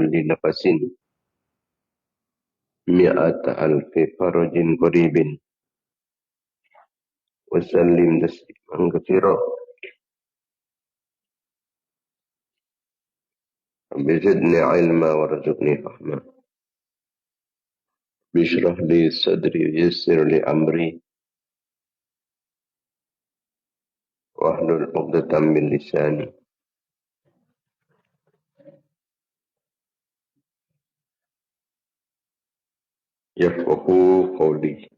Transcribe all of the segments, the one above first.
كل نفس مئة ألف فرج قريب وسلم تسليما كثيرا رب زدني علما وارزقني فهما باشرح لي صدري ويسر لي أمري واحلل عقدة من لساني يفقهوا قولي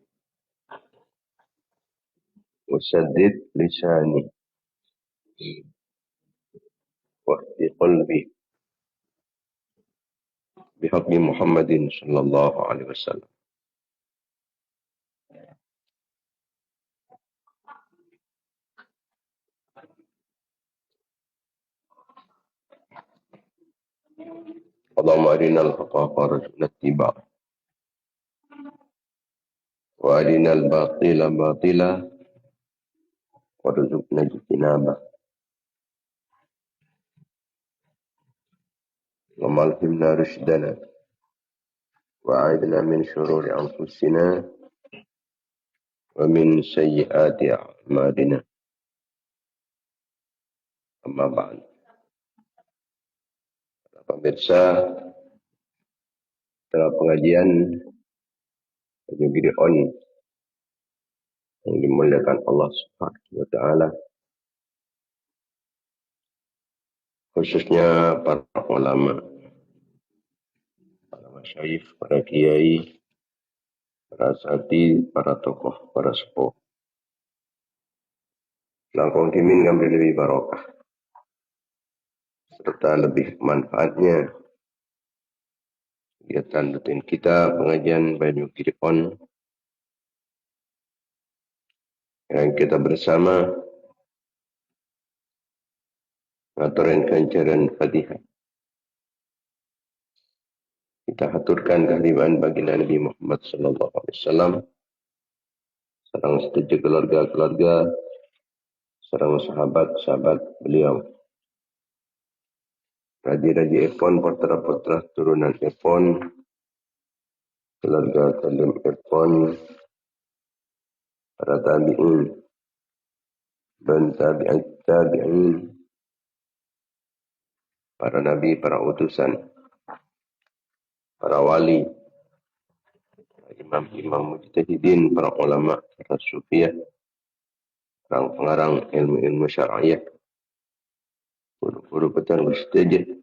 وسدد لساني واهد قلبي بحق محمد صلى الله عليه وسلم. اللهم أرنا الحق وارزقنا اتباعه وأرنا الباطل باطلا وارزقنا اجتنابه. اللهم ألهمنا رشدنا وأعذنا من شرور أنفسنا ومن سيئات أعمالنا. Amma ba'd. Pemirsa, setelah pengajian Gideon yang dimuliakan Allah Subhanahu wa taala, khususnya para ulama, para masyayikh, para kiai, para asatidz, para tokoh, para sepuh. Langkung dimin ngambil lebih barokah serta lebih manfaatnya kegiatan rutin kita pengajian Banyu Gideon yang kita bersama ngaturin kancaran Fatihah. Kita haturkan kehadiran baginda Nabi Muhammad sallallahu alaihi wasallam, sareng sedaya keluarga-keluarga, sareng sahabat-sahabat beliau. Raji-raji Epon, putra-putra turunan Epon, keluarga kalim Epon, para tabi'in dan tabi'in, para nabi, para utusan, para wali, imam-imam mujtahidin, para ulama, para sufiah, para pengarang ilmu-ilmu syar'iyah, guru-guru petan mustajid,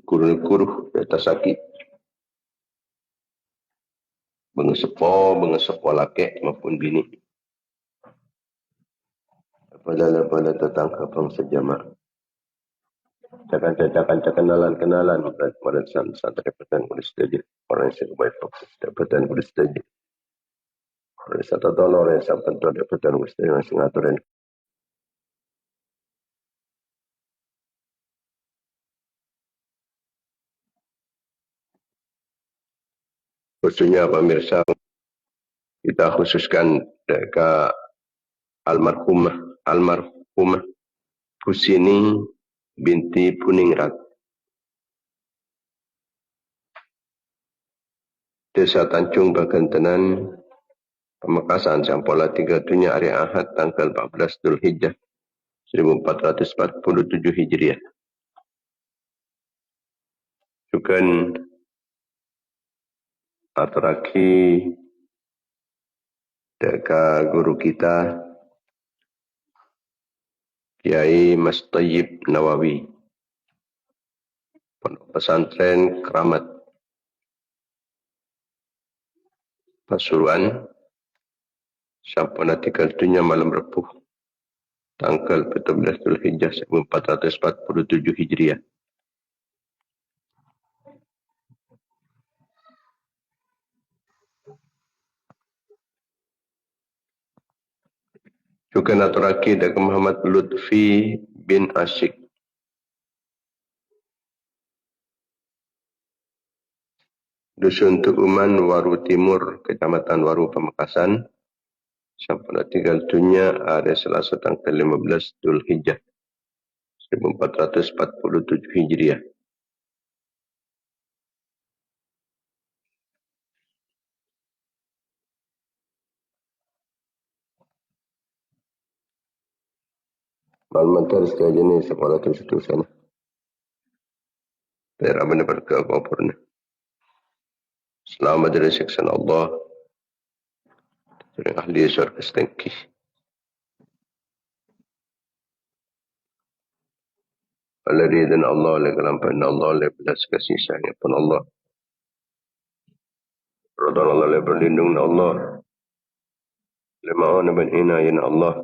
guru-guru di atas sakit, bengesepo laki maupun bini, apabila tetangga bangsa jamaah. Cakan kenalan pada santri petan mustajid, orang yang sebaik petan mustajid. Orang satu dolar yang sampai tu petan mustajid masih ngaturin. Khususnya pemirsa, kita khususkan ke almarhumah Husini binti Puningrat, Desa Tanjung Bagantenan, Pamekasan, Sampola 3 Dunia Hari Ahad tanggal 14 Dzulhijjah 1447 Hijriah. Juga aturaki deka guru kita Kiai Mas Thayyib Nawawi, Pondok Pesantren Keramat Pasuruan, sampun tinggal dunia malam Rabu tanggal 14 Dzulhijjah 1447 Hijriah. Juga naturaki dari Muhammad Lutfi bin Asyik, Dusun Tuuman, Waru Timur, Kecamatan Waru, Pamekasan, sampun tinggal dunia hari Selasa tanggal 15 Dzulhijjah 1447 Hijriah. Malmantar sekali jenis sekolah tersebut sana. Biar abang berkah purna. Selamat dari siksa Allah. Dari ahli syurga setengki. Alladhi dan Allah oleh kelampan Allah oleh belas kasih sayang pun Allah. Radha Allah oleh berlindung Allah. Lema'ana bin inayin Allah.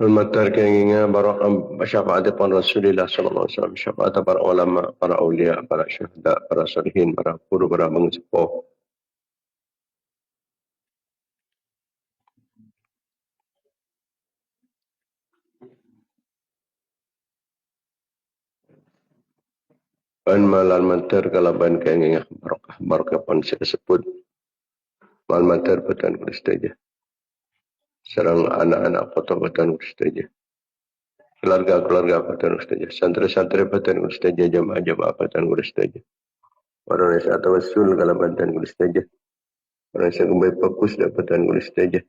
Hormatar keinginan barakah syafaat depan Rasulullah sallallahu alaihi wasallam, syafaat para ulama, para aulia, para syuhada, para salihin, para guru, para pengsepuh. Ban malan mantar kalaban keinginan barakah pun tersebut. Mal mantar betan kulistaja. Serang anak-anak foto-fotoan kulistaja. Keluarga-keluarga betan kulistaja. Santri-santri betan kulistaja, jamaah-jamaah betan kulistaja. Orang yang atau wasul kalau betan kulistaja. Orang yang kembali fokus dapatan kulistaja.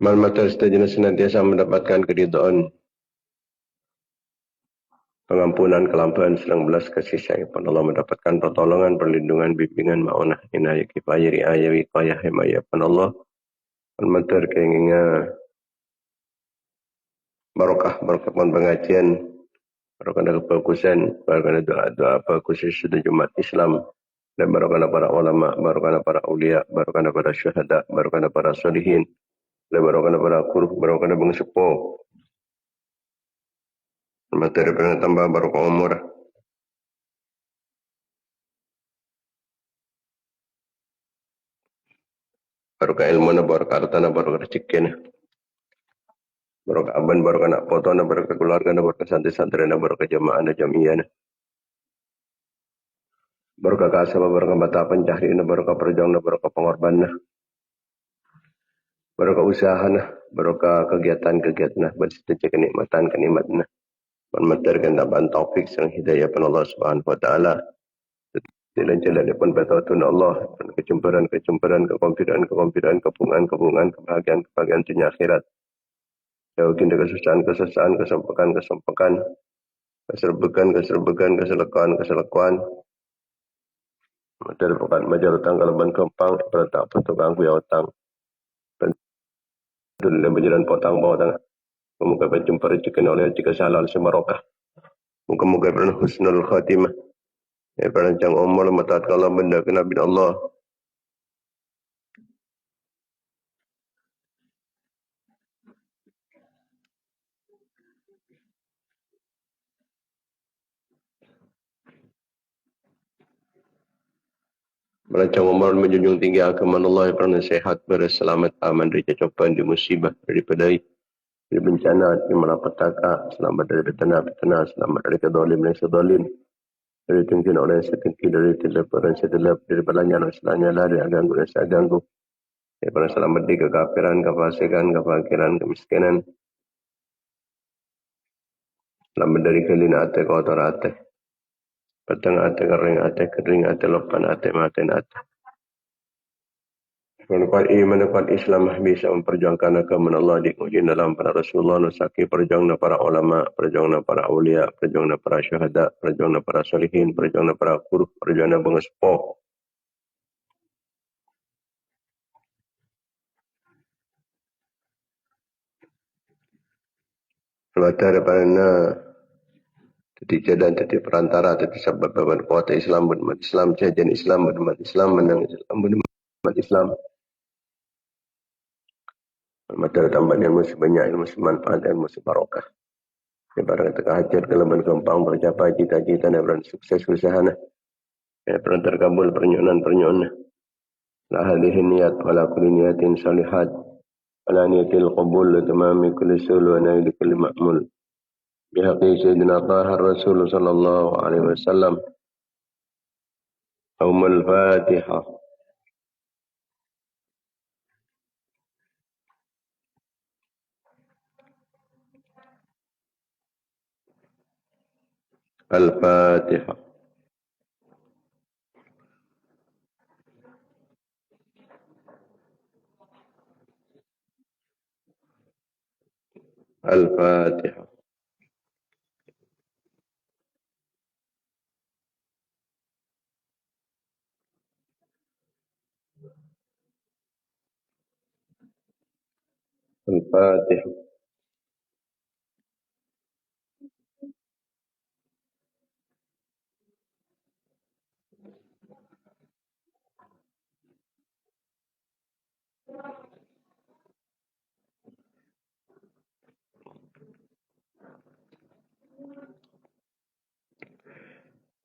Mal-matar setajana senantiasa mendapatkan keridhaan, pengampunan, kelampahan, selang belas kasih sayang pada Allah, mendapatkan pertolongan, perlindungan, bimbingan, ma'unah, inayah, kifayah, riayah, wiqayah, himayah pada Allah. Mal-matar keinginan barakah pun pengajian, barakah kefokusan, barakah doa-doa fokus sudah Jumat Islam, dan barakah para ulama, barakah para aulia, barakah para syuhada, barakah para salihin, dan barakah para guru, barakah pengsepuh. Materi pengen tambah barakah umur. Barokah ilmu na, barokah harta na, barokah rezeki na, barokah aban, barokah nak foto na, barokah keluarga na, barokah santri-santri na, barokah jamaah na, jamiah na, barokah kasaba, barokah mata pencahari na, barokah perjuang na, barokah pengorban na, barokah usaha na, barokah kegiatan-kegiatan na, bersih kenikmatan na, memeterkan tambahan taufik sang hidayah pada Allah Subhanahu wa taala. Jalan-jalan depan patutun Allah, kecemburan, kekonfidan, kepungan, kebahagiaan dunia akhirat. Jauhin dari kesusahan, kesempakan, keserbukan. Materi bukan majar utang kalaban kempang, bertak pertukang kuya utang. Pendul dan berjalan potang bawah tangga. Muka berjumpa rezeki oleh jika salah semarokah. Muka berana husnul khatimah. Perancang umur mataat kalau benda kena bin Allah. Merancang umur menjunjung tinggi agama Allah kerana sehat, berselamat, aman dari cacauan, dari musibah, dari bencana, dari malapetaka, selamat dari fitnah, selamat dari kezalim dan sezalim, dari tengkin orang yang setengki, dari tilap orang yang setilap, dari balanya orang selanyala, dari aganggu dan seaganggu, dari selamat dari kekafiran, kefasikan, kefakiran, kemiskinan, selamat dari kelina ate, kotor ate, petang ate, kering ate, lepan ate, maten ate. Manfaat iman, manfaat Islam bisa memperjuangkan agama Allah diuji dalam para Rasulullah, nusaki perjuangan para ulama, perjuangan para awliya, perjuangan para syuhada, perjuangan para salihin, perjuangan para guru, perjuangan pengespo. Mata daripada jadi dan jadi perantara, jadi sebab kuat Islam, berumat Islam, jajan Islam, berumat Islam, menang Islam, berumat Islam. Mata tambah ilmu sebanyak, ilmu semanfaat, ilmu sebarokah. Ibarat kata hajat kelebihan kempang bercapai cita-cita dan berani sukses usaha. Pernah terkabul pernyonan. La hadhihi niyat wala kulli niyatin salihat. Wala niyatil qabul wa tamami kulli sul wa naili kulli ma'mul. Bihaqi Sayyidina Taha Rasul sallallahu alaihi wasallam. Aumul Fatihah. Al-Fatihah. Al-Fatihah. Al-Fatihah.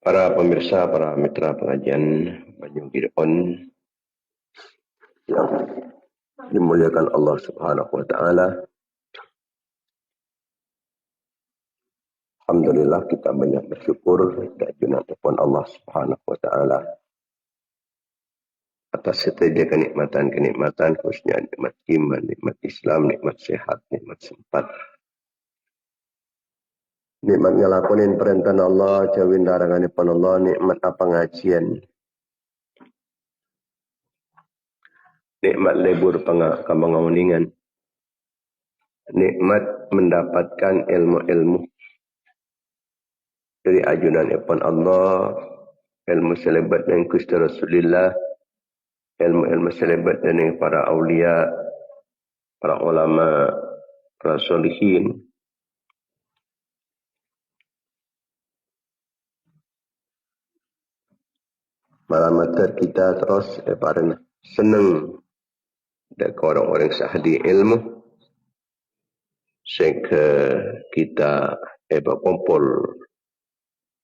Para pemirsa, para mitra pengajian Banyu Fir'aun yang dimuliakan Allah Subhanahu wa taala. Alhamdulillah kita banyak bersyukur dan junatupun Allah Subhanahu wa taala atas setiap kenikmatan khususnya nikmat iman, nikmat Islam, nikmat sehat, nikmat sempat. Nikmat ngelakonin perintah Allah, jauhin laranganipun Allah, nikmat pengajian. Nikmat lebur pengawaningan. Nikmat mendapatkan ilmu-ilmu dari ajunan ipun Allah, ilmu selebat dengan Gusti Rasulullah, ilmu-ilmu selebat dengan para awliya, para ulama, para solihin. Malam kita terus parana senang dengan orang-orang sahdi ilmu sehingga kita berkumpul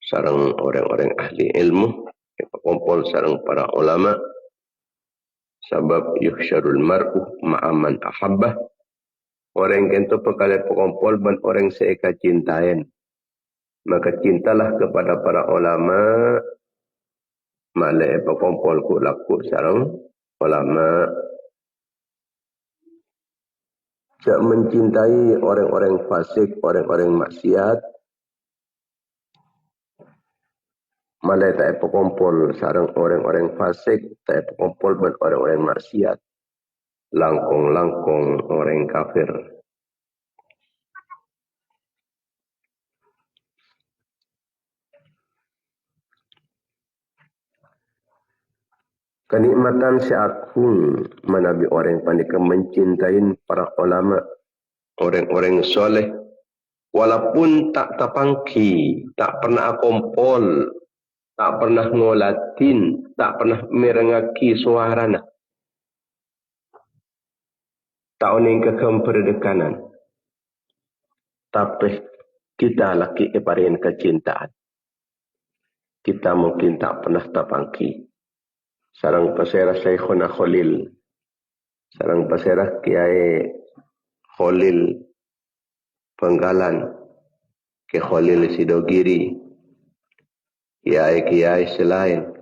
sarang orang-orang ahli ilmu, berkumpul sarang para ulama, sebab yuhsyarul mar'u ma'aman ahabbah. Orang yang itu perkara berkumpul dan orang seeka cintain, maka cintalah kepada para ulama, malai berkumpul ku laku sarang ulama. Jak mencintai orang-orang fasik, orang-orang maksiat, malai tak berkumpul sarang orang-orang fasik, tak berkumpul dengan orang-orang maksiat, langkung-langkung orang kafir. Kenikmatan seagung menabi orang pandai mencintai para ulama, orang-orang soleh, walaupun tak terpangki, tak pernah kumpul, tak pernah ngolatin, tak pernah merengaki suarana, tak uning kekemperdekanan, tapi kita laki keparin kecintaan. Kita mungkin tak pernah terpangki. Sarang pasirah Syekhuna Khalil, sarang pasirah Kiai Khalil Penggalan, Kiai Khalil Sidogiri, kiai-kiai selain.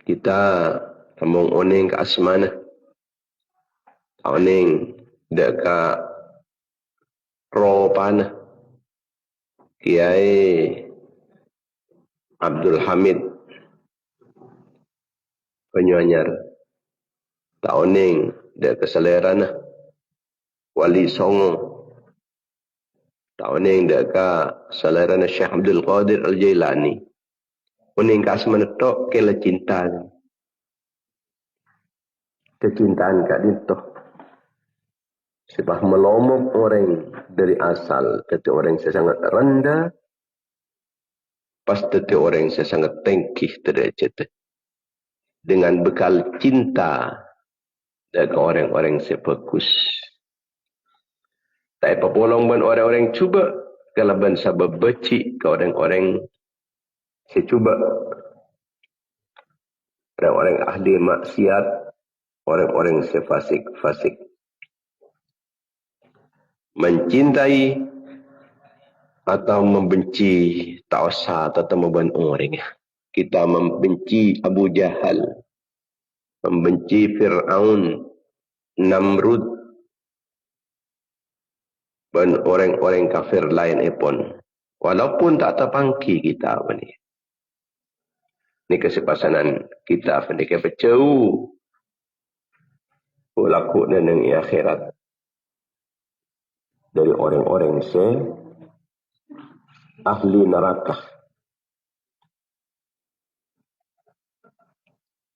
Kita among oning ke asmana, oning deka ropana, Kiai Abdul Hamid Penyuanyar, Tak oning dia keselera nah. Wali Songo. Tak oning dia ke selera nah Syekh Abdul Qadir Al-Jailani. Oning kas menetok kela cinta. Kecintaan kat dinto. Sebab melomok orang dari asal. Tetapi orang yang sangat rendah. Pas tetapi orang yang sangat tengkih derajat. Dengan bekal cinta. Dan orang-orang yang sebagus. Tak apa polong ban orang-orang cuba. Kalau ban sabab becik ke orang-orang saya cuba. Orang-orang ahli maksiat. Orang-orang sefasik-fasik. Mencintai atau membenci tak usah atau memban orang. Kita membenci Abu Jahal. Membenci Fir'aun. Namrud. Dan orang-orang kafir lain pun. Walaupun tak terpangki kita apa ni. Ini kesepasanan kita apa ni. Kepecau. Laku dan yang akhirat. Dari orang-orang ahli neraka.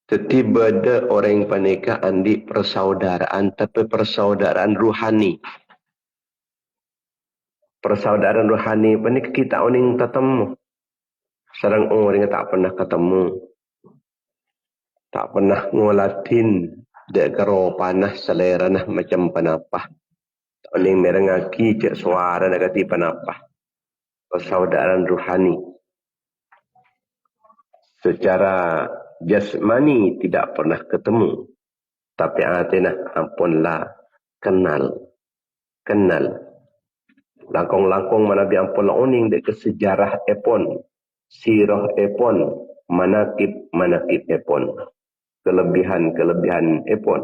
Tiba ada orang yang panika andi persaudaraan. Tapi persaudaraan ruhani. Persaudaraan rohani apa ni kita orang ketemu. Serang orang tak pernah ketemu. Tak pernah ngolatin. Dek kero panah selera nah macam panapah. Orang merengaki cek suara nak kati panapah. Persaudaraan rohani. Secara jasmani tidak pernah ketemu. Tapi hati nah ampunlah kenal. Kenal. Langkong-langkong mana biampun launing dek sejarah epon. Sirah epon. Manakib epon. Kelebihan epon.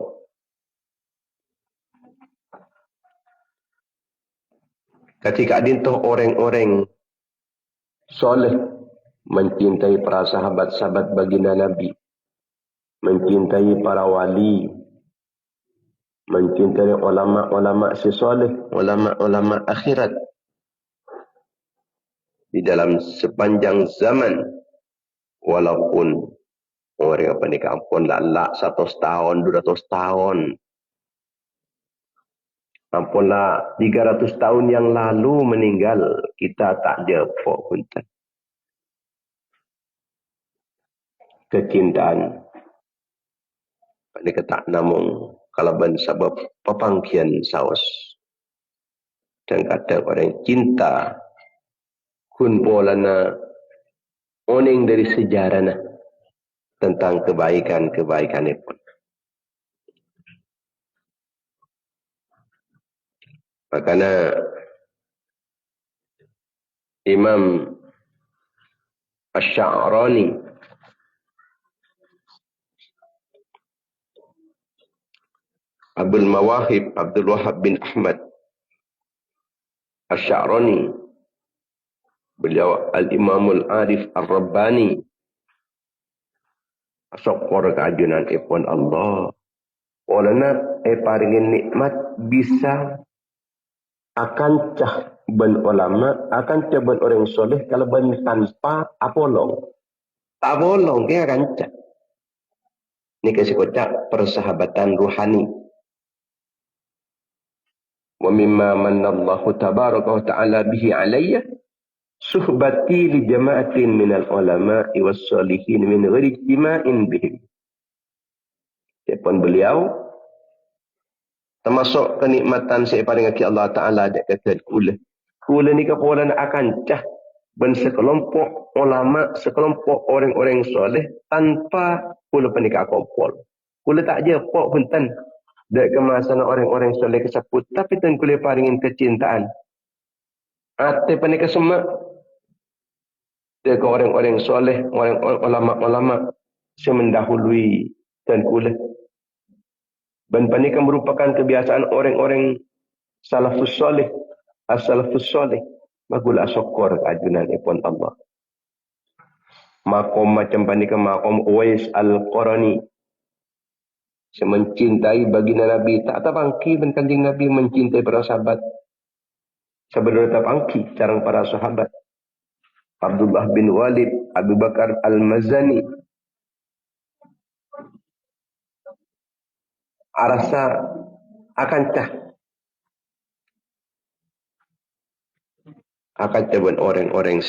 Ketika dintoh orang-orang soleh. Mencintai para sahabat-sahabat baginda Nabi. Mencintai para wali. Mencintai ulama-ulama si soleh. Ulama-ulama akhirat. Di dalam sepanjang zaman. Walaupun orang apa ni kampun lalak 100 tahun, 200 tahun. Ampunlah 300 tahun yang lalu meninggal. Kita tak jepok pun. Kecintaan. Ini ketak namung. Kalau ban sebab pepangkian saus. Dan kata orang cinta. Kun polana. Oning dari sejarah na. Tentang kebaikan-kebaikan pun. Makanya Imam Asy-Sya'rani Abdul Mawahib Abdul Wahab bin Ahmad Asy-Sya'rani, beliau Al-Imamul Arif Ar-Rabbani, asokor keajunan ipun Allah. Olehna paringin nikmat bisa akan cah ben ulama, akan cah ben orang soleh kalau ben tanpa apolong. Tak bolong dia akan cah. Ini kasih kocak persahabatan ruhani. Wa mimma manallahu tabaraka wa ta'ala bihi alayya suhbati li jama'atin minal ulama'i was salihin min ghairi ijtima'in bihim. Siapun beliau termasuk kenikmatan saya paling aki Allah Ta'ala dia kata kula. Kula ni kepolan akan cah ben sekelompok ulama, sekelompok orang-orang soleh tanpa kula penikah kompol. Kula tak je pok punten dek kemasan orang-orang soleh kesaput, tapi ten kula paringin kecintaan. Ate penikah semak dek orang-orang soleh, orang ulama-ulama semendahului dan kula. Dan panikah merupakan kebiasaan orang-orang salafus soleh, as-salafus soleh. Bagulah syukur keajunan ipun Allah. Makom macam panikah makom Uwais Al-Qarani. Semencintai baginda Nabi. Tak terpangki ben kanjeng Nabi mencintai para sahabat. Sebenarnya terpangki sareng para sahabat. Abdullah bin Walid, Abu Bakar Al-Mazani. Arasa akan cah. Akan cah ben orang-orang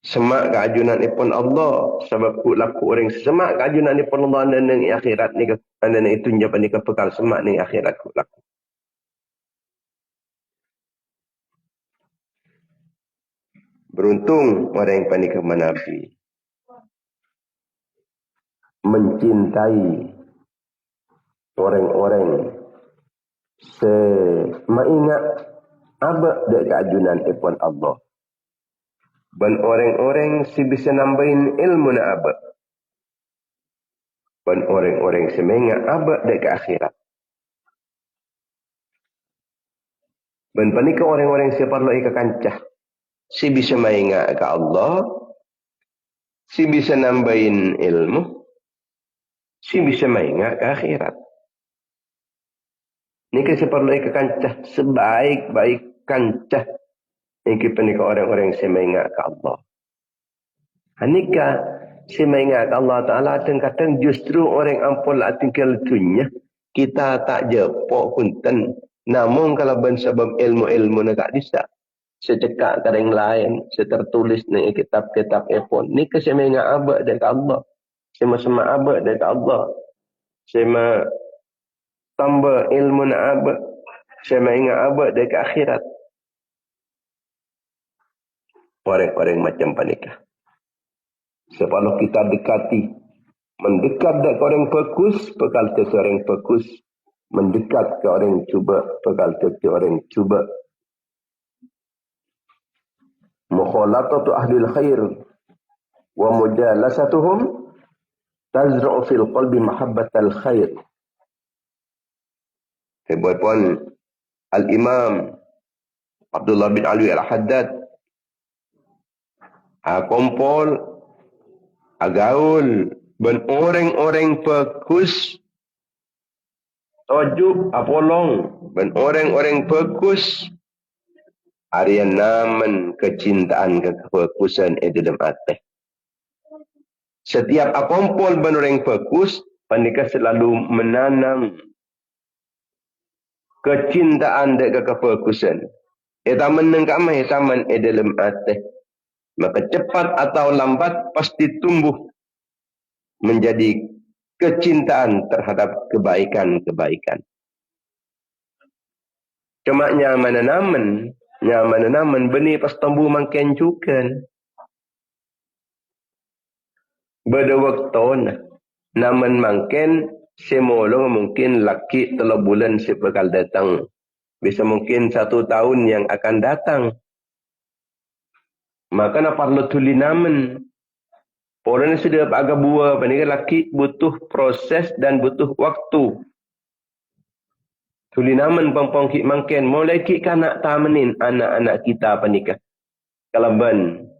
semak keajunan ipun Allah. Sebab ku laku orang semak keajunan ipun Allah dan di akhirat ni. Dan itu jawapan ni kepekal semak ni akhirat ku laku. Beruntung orang yang panik ke Nabi. Mencintai orang-orang semaingat abad dari keajunan ipun Allah. Dan orang-orang si bisa nambahin ilmu na abad. Dan orang-orang semaingat abad dari ke akhirat. Dan panik orang-orang si perlu ika kancah. Si bisa maingat ke Allah. Si bisa nambahin ilmu. Si bisa maingat ke akhirat. Ini kasi perlu ika kancah. Sebaik-baik kancah. Ini panik orang-orang si maingat ke Allah. Hanika si maingat ke Allah Ta'ala. Kadang-kadang justru orang ampun lah tinggal dunia. Kita tak jepok punten. Namun kalau sebab ilmu-ilmu nak bisa. Secekak kadang lain, setertulis ni kitab-kitab epon. Ni kesema ingat abad dari Allah. Sema-sema abad dari Allah. Sema tambah ilmu na abad. Sema ingat abad dari akhirat. Orang-orang macam panikah. Sebab kita dekati. Mendekat ke orang fokus, bekal ke orang fokus. Mendekat ke orang cuba, bekal ke orang cuba. Mukhalatatu ahli al-khair wa mujalasatuhum tazra'u fil qalbi mahabbatal khair. Sebabpun Al-Imam Abdullah bin Ali Al-Haddad kompol agaul ben orang-orang fokus tojuk apolong ben orang-orang fokus Arian naman kecintaan kefokusan di dalam hati. Setiap apompol orang fokus, panika selalu menanam kecintaan dan kefokusan. Taman nengkamai taman di dalam hati. Maka cepat atau lambat pasti tumbuh menjadi kecintaan terhadap kebaikan-kebaikan. Cuma nyaman benih pas tumbuh makin juga. Pada waktu naman makin semula mungkin laki 3 bulan sebekal datang. Bisa mungkin 1 tahun yang akan datang. Maka na perlu tuli naman. Orang sudah agak buah, panika laki butuh proses dan butuh waktu. Tuli naman pampangkik mangken. Mulai kik kanak tamenin anak-anak kita panika. Kalaban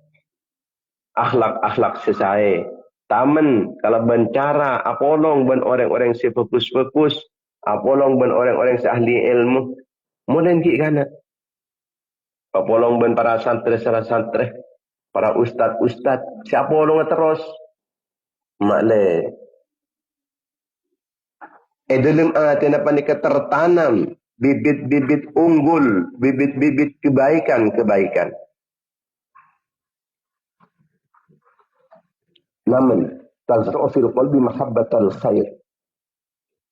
akhlak-akhlak sesai. Tamen kalaban cara apolong ban orang-orang si fokus-fokus. Apolong ban orang-orang si ahli ilmu. Mulai kik kanak. Apolong ban para santri-santri. Para ustad-ustad. Siapa apolong terus. Maklai. Dalam hati panika tertanam bibit-bibit unggul, bibit-bibit kebaikan-kebaikan. Namun, tazra'u fil qalbi mahabbatal khair.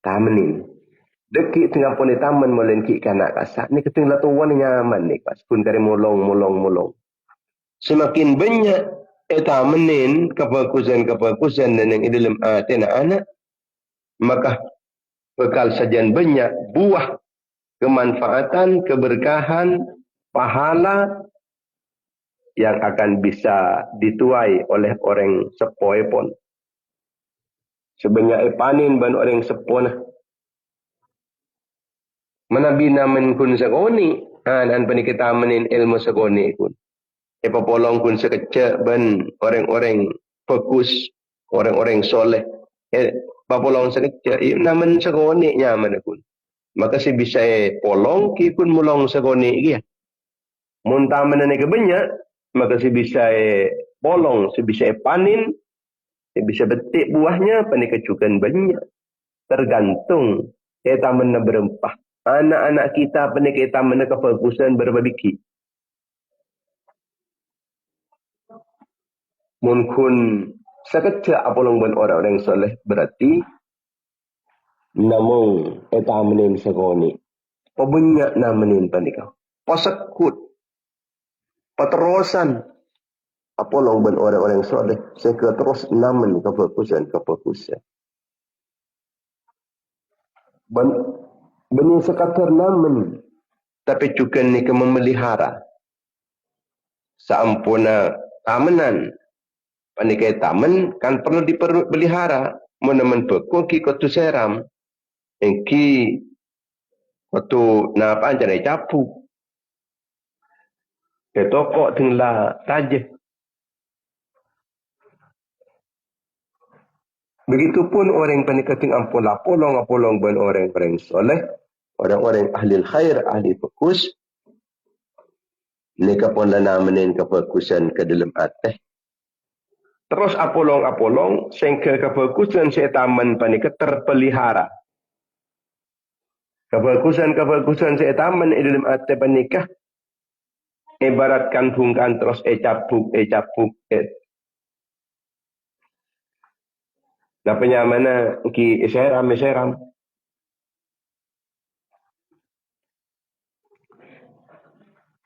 Tamenin. Deki tengah pun taman molenki kanak kasak ni ketinggal tuan nyaman ni pas pun kari molong. Semakin banyak tamenin kefokusan dan yang dalam hati anak, maka bekal sajian banyak buah kemanfaatan, keberkahan, pahala yang akan bisa dituai oleh orang sepoi pun. Sebanyak panin ban orang sepona. Manabina men kun sagoni, an panikita menin ilmu sagoni kun. Ipapolong kun sekecek ban orang-orang fokus, orang-orang soleh. Papolong sekecil, naman sekonik nyaman kun. Maka si bisa polong, ki kun mulong sekonik dia. Muntah mana ke banyak, maka si bisa polong, si bisa panin, si bisa betik buahnya, panik kecukan banyak. Tergantung kita mana berempah. Anak-anak kita panik kita mana kefokusan berbabiki. Mungkin sekecil apolong ban orang-orang soleh berarti namun kita menin sekonik. Pabanyak namenin panikau. Pasekut. Paterusan. Apolong ban orang-orang soleh. Sehingga terus namen kefokusan. Benih sekatar namen. Tapi juga ni ke memelihara. Saampuna tamenan. Panikai tamen kan perlu dipelihara. Menemen pekong ki kotu seram. Engki kotu na apa anjana capu. Ke toko tinglah tajah. Begitupun orang panikating ampun apolong ban orang-orang soleh. Orang-orang ahli khair, ahli fokus. Mereka pun lana menin kefokusan ke dalam hati. Terus apolong, sehingga kefokusan setaman panika terpelihara. Kefokusan setaman di dalam hati panika. Ibaratkan bungkan terus capuk. Napanya mana ki seram.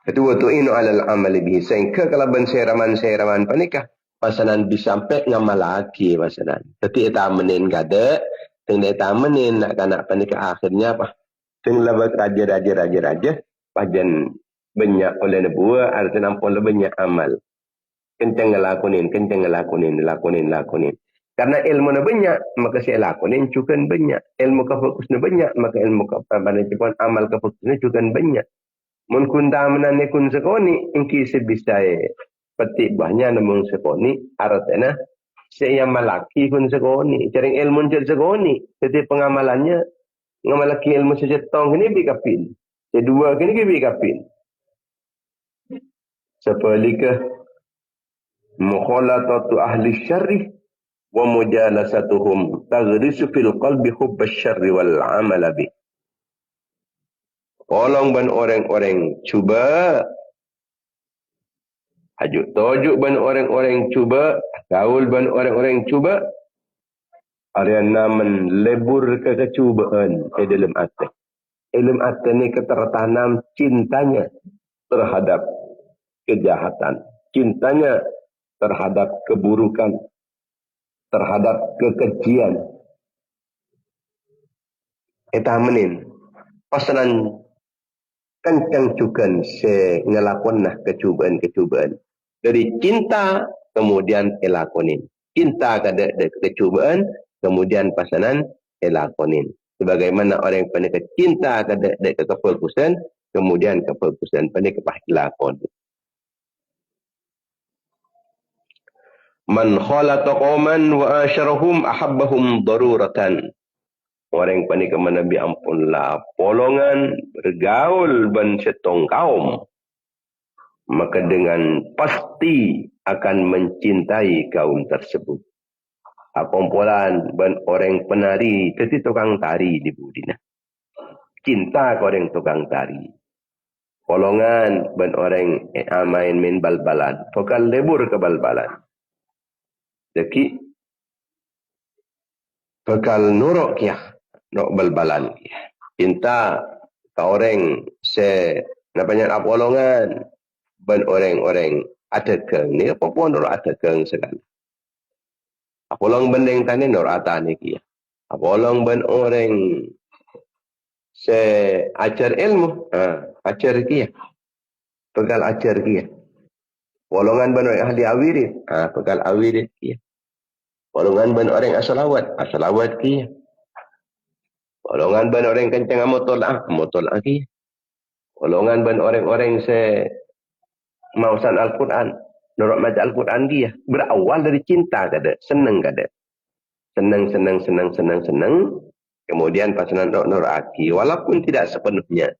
Kedua tu inu alal amali bihi. Sehingga kalau ben seraman panika. Pasanan disampai ngamal lagi pasanan. Tapi eta menin gade, tinggal eta menin nak kanak panika akhirnya apa? Tinggal lebat raja, pajan banyak oleh nebuah, artinya ampun banyak amal. Kencang ngelakunin. Karena ilmu na banyak, maka saya lakunin cukan banyak. Ilmu kefokusnya banyak, maka ilmu kefokusnya amal kefokusnya cukan banyak. Mungkin damanan kun sekoni, ingki sebisai. Petik bahnya namun sekoni artinya saya malaki kun sekoni cari ilmu cari sekoni jadi pengamalannya ngamalaki ilmu sejetong ini bikapin kedua ini bikapin sebaliknya mukhalatatu ahli syarri wa mujalasatuhum taghrisu fil qalbi hubb asy-syarri wal amala bi. Tolong ban orang-orang cuba hajuk tojuk ban orang-orang cuba, gaul ban orang-orang cuba, ariana menlebur ke kecubaan di dalam hati. Dalam hati ini ketertanam cintanya terhadap kejahatan, cintanya terhadap keburukan, terhadap kekejian. Kita menin pasanan kencang cukan se ngelakonlah kecubaan. Dari cinta, kemudian elakonin. Cinta kada kecubaan, kemudian pasanan elakonin. Sebagaimana orang yang pernah cinta kada kefokusan, kemudian kefokusan pernah kepahilakonin. Man khalata qauman wa asyarahum ahabbahum daruratan. Orang yang pernah kemanabi ampunlah polongan, bergaul ban setong kaum. Maka dengan pasti akan mencintai kaum tersebut. Apompolan ban orang penari, tetapi tukang tari di budina. Cinta ke orang tukang tari. Polongan ban orang main bal-balan. Pokal lebur ke bal-balan. Jadi, pokal nurok ya, nok bal-balan. Cinta ke orang namanya apolongan. ban orang-orang ada keng ni apa pun orang ada keng segala. Apolong bendeng tani nor ata ni kia. Apolong ban orang ajar ilmu, ajar kia. Pegal ajar kia. Polongan ban orang ahli awirit, pegal awirit kia. Polongan ban orang asalawat kia. Polongan ban orang kencang motolah kia. Polongan ban orang-orang mausan Al-Quran. Norok baca Al-Quran dia. Berawal dari cinta kada. Senang kada. Senang. Kemudian pasangan Nuraki. Walaupun tidak sepenuhnya.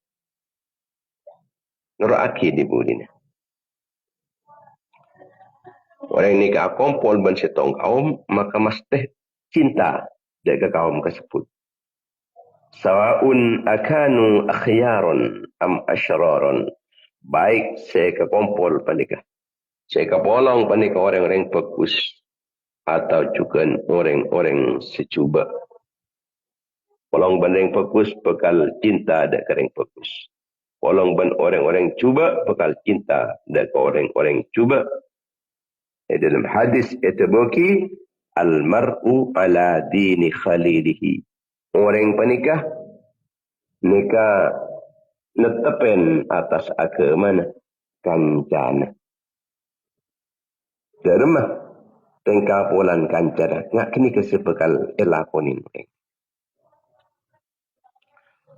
Nuraki di budinya. Orang ini kompol ban setong kaum, maka mesti cinta dengan kaum tersebut. Sawa'un akanu akhyaron am asyraron. Baik saya ke kompol panikah. Saya ke polong panikah orang-orang bagus. Atau juga orang-orang secuba. Polong banding bagus bekal cinta dan kering bagus. Polong ban orang-orang cuba bekal cinta dan orang-orang cuba. Dalam hadis itu buki al-mar'u ala dini khalilihi. Orang penikah nikah netepen atas agama kancana. Dermah tengkap polan kancana. Ngak kini kesepekal elakonin.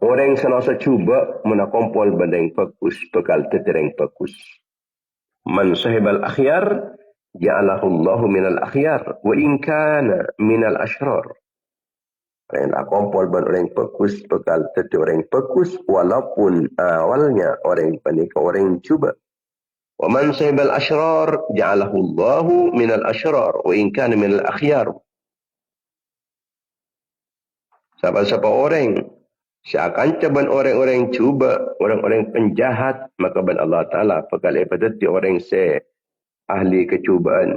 Orang senasa cuba menakompol banding bagus bekal tetereng bagus. Man sahibal akhyar ja'alahu Allahu minal akhyar wa in kana minal asyrar. Orang kompol ban orang bagus bekal tetu orang bagus walaupun awalnya orang panik orang cuba. Wa man sahibal asyrar ja'alahu Allahu minal asyrar wa in kana minal akhyar. Siapa-siapa orang seakan caban orang-orang cuba, orang-orang penjahat, maka ban Allah Ta'ala bekal ibadat orang ahli kecubaan,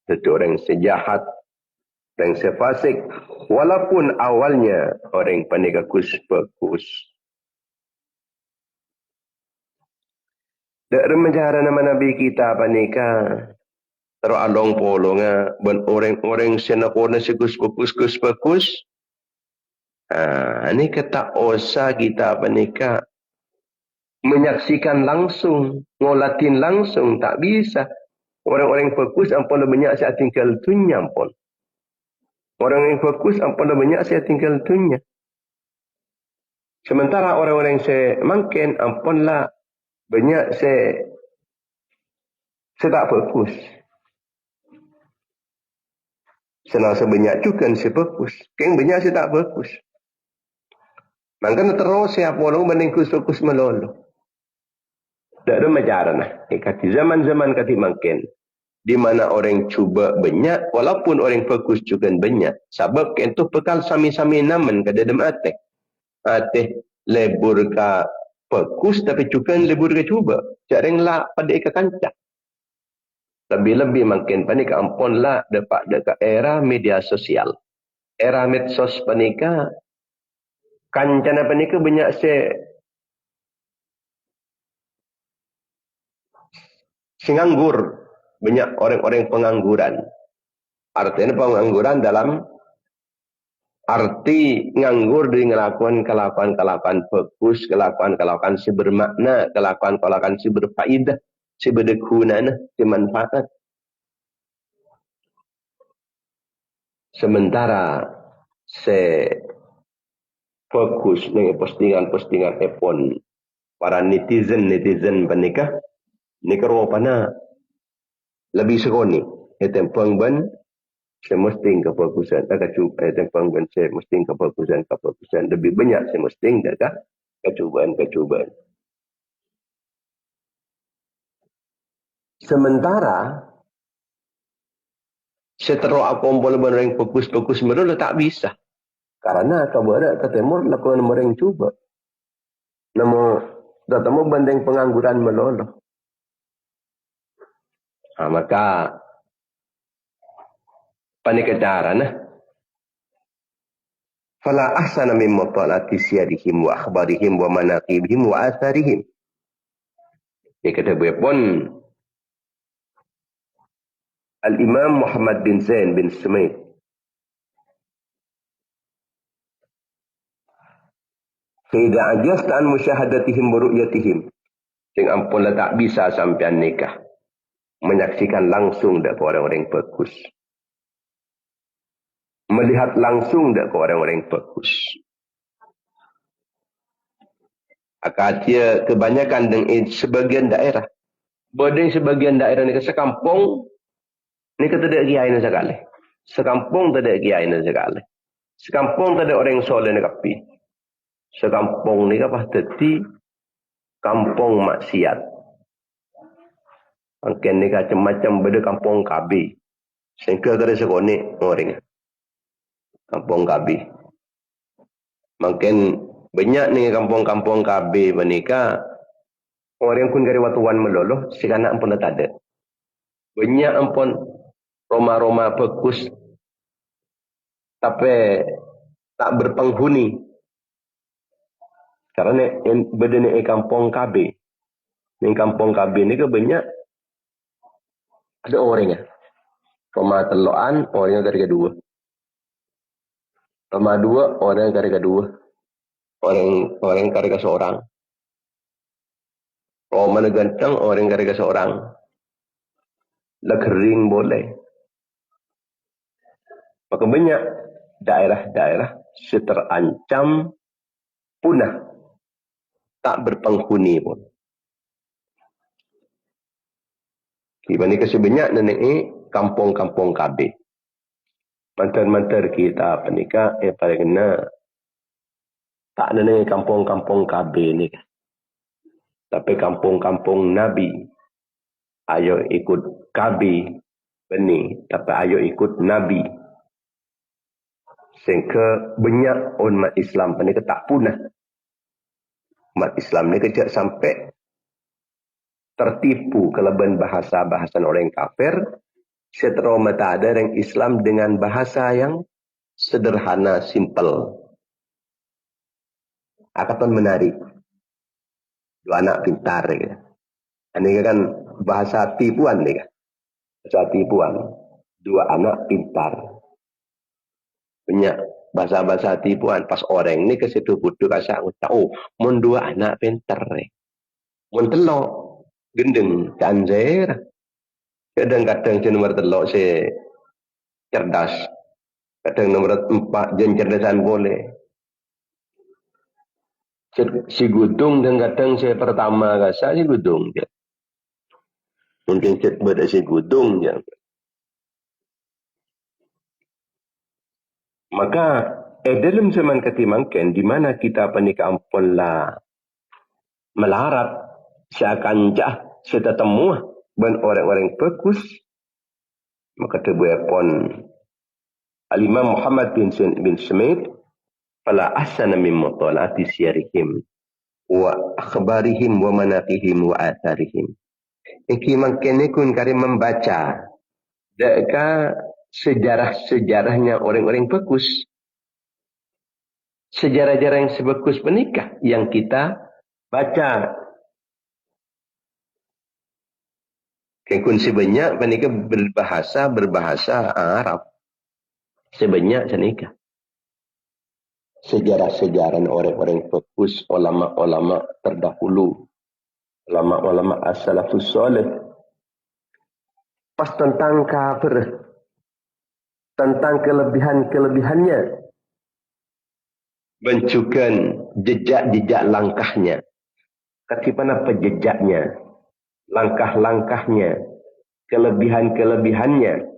tentu orang sejahat, orang sefasik, walaupun awalnya orang panikakus bagus. Dari menjara nama Nabi kita panika, teralong polonga, ban orang-orang senakona segus bagus. Ini kata osa kita panika menyaksikan langsung, ngolatin langsung, tak bisa. Orang-orang fokus ampun banyak saya tinggal dunia ampun. Orang yang fokus ampun banyak saya tinggal dunia. Sementara orang-orang saya makin ampunlah banyak saya tak fokus. Senasa banyak juga saya fokus. Yang banyak saya tak fokus. Maka terus saya polong banding fokus melolo. Tak ada majaran. Kati zaman-zaman kati makin. Di mana orang cuba banyak. Walaupun orang fokus juga banyak. Sebab itu bekal sami-sami naman ke dalam atek. Atek lebur ke fokus tapi juga lebur ke cuba. Jarang lah pada ke kancah. Lebih-lebih makin panik ampun lah dapat dekat era media sosial. Era medsos panika. Kancana panika banyak nganggur. Banyak orang-orang pengangguran. Artinya pengangguran dalam arti nganggur di ngelakuan kelakuan fokus, kelakuan si bermakna, kelakuan si berfaedah, si berguna, si manfaat. Sementara fokus dengan postingan epon para netizen panikah nikah rupanya lebih sekoni tempang ban semesting kefokusan tempang ban semesting kefokusan lebih banyak semesting dekat kecubaan sementara setelah aku boleh bereng fokus mereka tak bisa. Karena kabar ke timur lakukan mereng cuba. Namun banding pengangguran meloloh. Maka panikajaran fala ahsana min mutalati siyadihim wa akhbarihim wa manaqibihim wa atharihim. Kata pun Al-Imam Muhammad bin Zain bin Sumaid Fa'idha ajasta an musyahadatihim wa ru'yatihim. Sing ampunlah tak bisa sampai nikah. Menyaksikan langsung dak ke orang-orang bagus. Melihat langsung dak ke orang-orang bagus. Akatia kebanyakan dengan sebagian daerah. Bodeng sebagian daerah ni ke sekampung. Ni kata dak kiai ni sekali. Sekampung tak ada kiai nak sekali. Sekampung tak ada orang soleh nak kapi. Sekampung ni apa teti kampung maksiat. Angken ni macam-macam benda kampung kabi. Sehingga kada sekonik orang. Kampung kabi. Makin banyak ni kampung-kampung kabi menikah. Orang pun dari watuan meloloh, sekanak pun tak ada. Banyak ampun Roma-Roma bagus tapi tak berpenghuni. Karena benda ni kampung KB. Ni kampung KB ni ke banyak ada orangnya. Roma teloan orangnya gara kedua. Roma dua orangnya gara kedua. Orang gara seorang. Roma ganteng orang gara seorang. Lekering boleh. Maka banyak daerah-daerah terancam punah. Tak berpenghuni pun. Kibani kesebanyak nenek kampung-kampung KB. Mantar-mantar kita penikah pada kena tak nenek kampung-kampung KB ni. Tapi kampung-kampung Nabi. Ayo ikut KB benih. Tapi ayo ikut Nabi. Sehingga banyak umat Islam penikah tak punah. Umat Islam ni kejap sampai tertipu kelebihan bahasa-bahasa orang kafir. Setelah mata ada orang Islam dengan bahasa yang sederhana, simple. Akan menarik. Dua anak pintar. Ini kan bahasa tipuan. Bahasa tipuan. Dua anak pintar. Banyak bahasa-bahasa tipuan. Pas orang ni ke situ butuh kasar. Oh, mun dua anak pintar. Mun telok. Gendeng. Canzer. Kadang-kadang je nombor telok si cerdas. Kadang nombor 4 je cerdasan boleh. Si gudung dan kadang si pertama rasa si gudung je. Mungkin cek pada si gudung je. Maka dalam zaman ketimangkan di mana kita penikah ampun lah melarat seakan jah kita temu ben orang-orang bagus. Maka terbuat pun Al-Imam Muhammad bin Smith fala ahsana min mutala'ati siyarihim wa akhbarihim wa manaqihim wa atharihim. Iki mangkene kun kari membaca deka sejarah-sejarahnya orang-orang bagus. Sejarah-sejarah yang sebagus menikah yang kita baca. Kun sebanyak menikah berbahasa Arab. Sebanyak senikah. Sejarah-sejarah orang-orang bagus, ulama-ulama terdahulu, ulama-ulama as-salafus salih. Pas tentang kafir, tentang kelebihan-kelebihannya, bencukan jejak-jejak langkahnya, bagaimana pejejaknya, langkah-langkahnya, kelebihan-kelebihannya.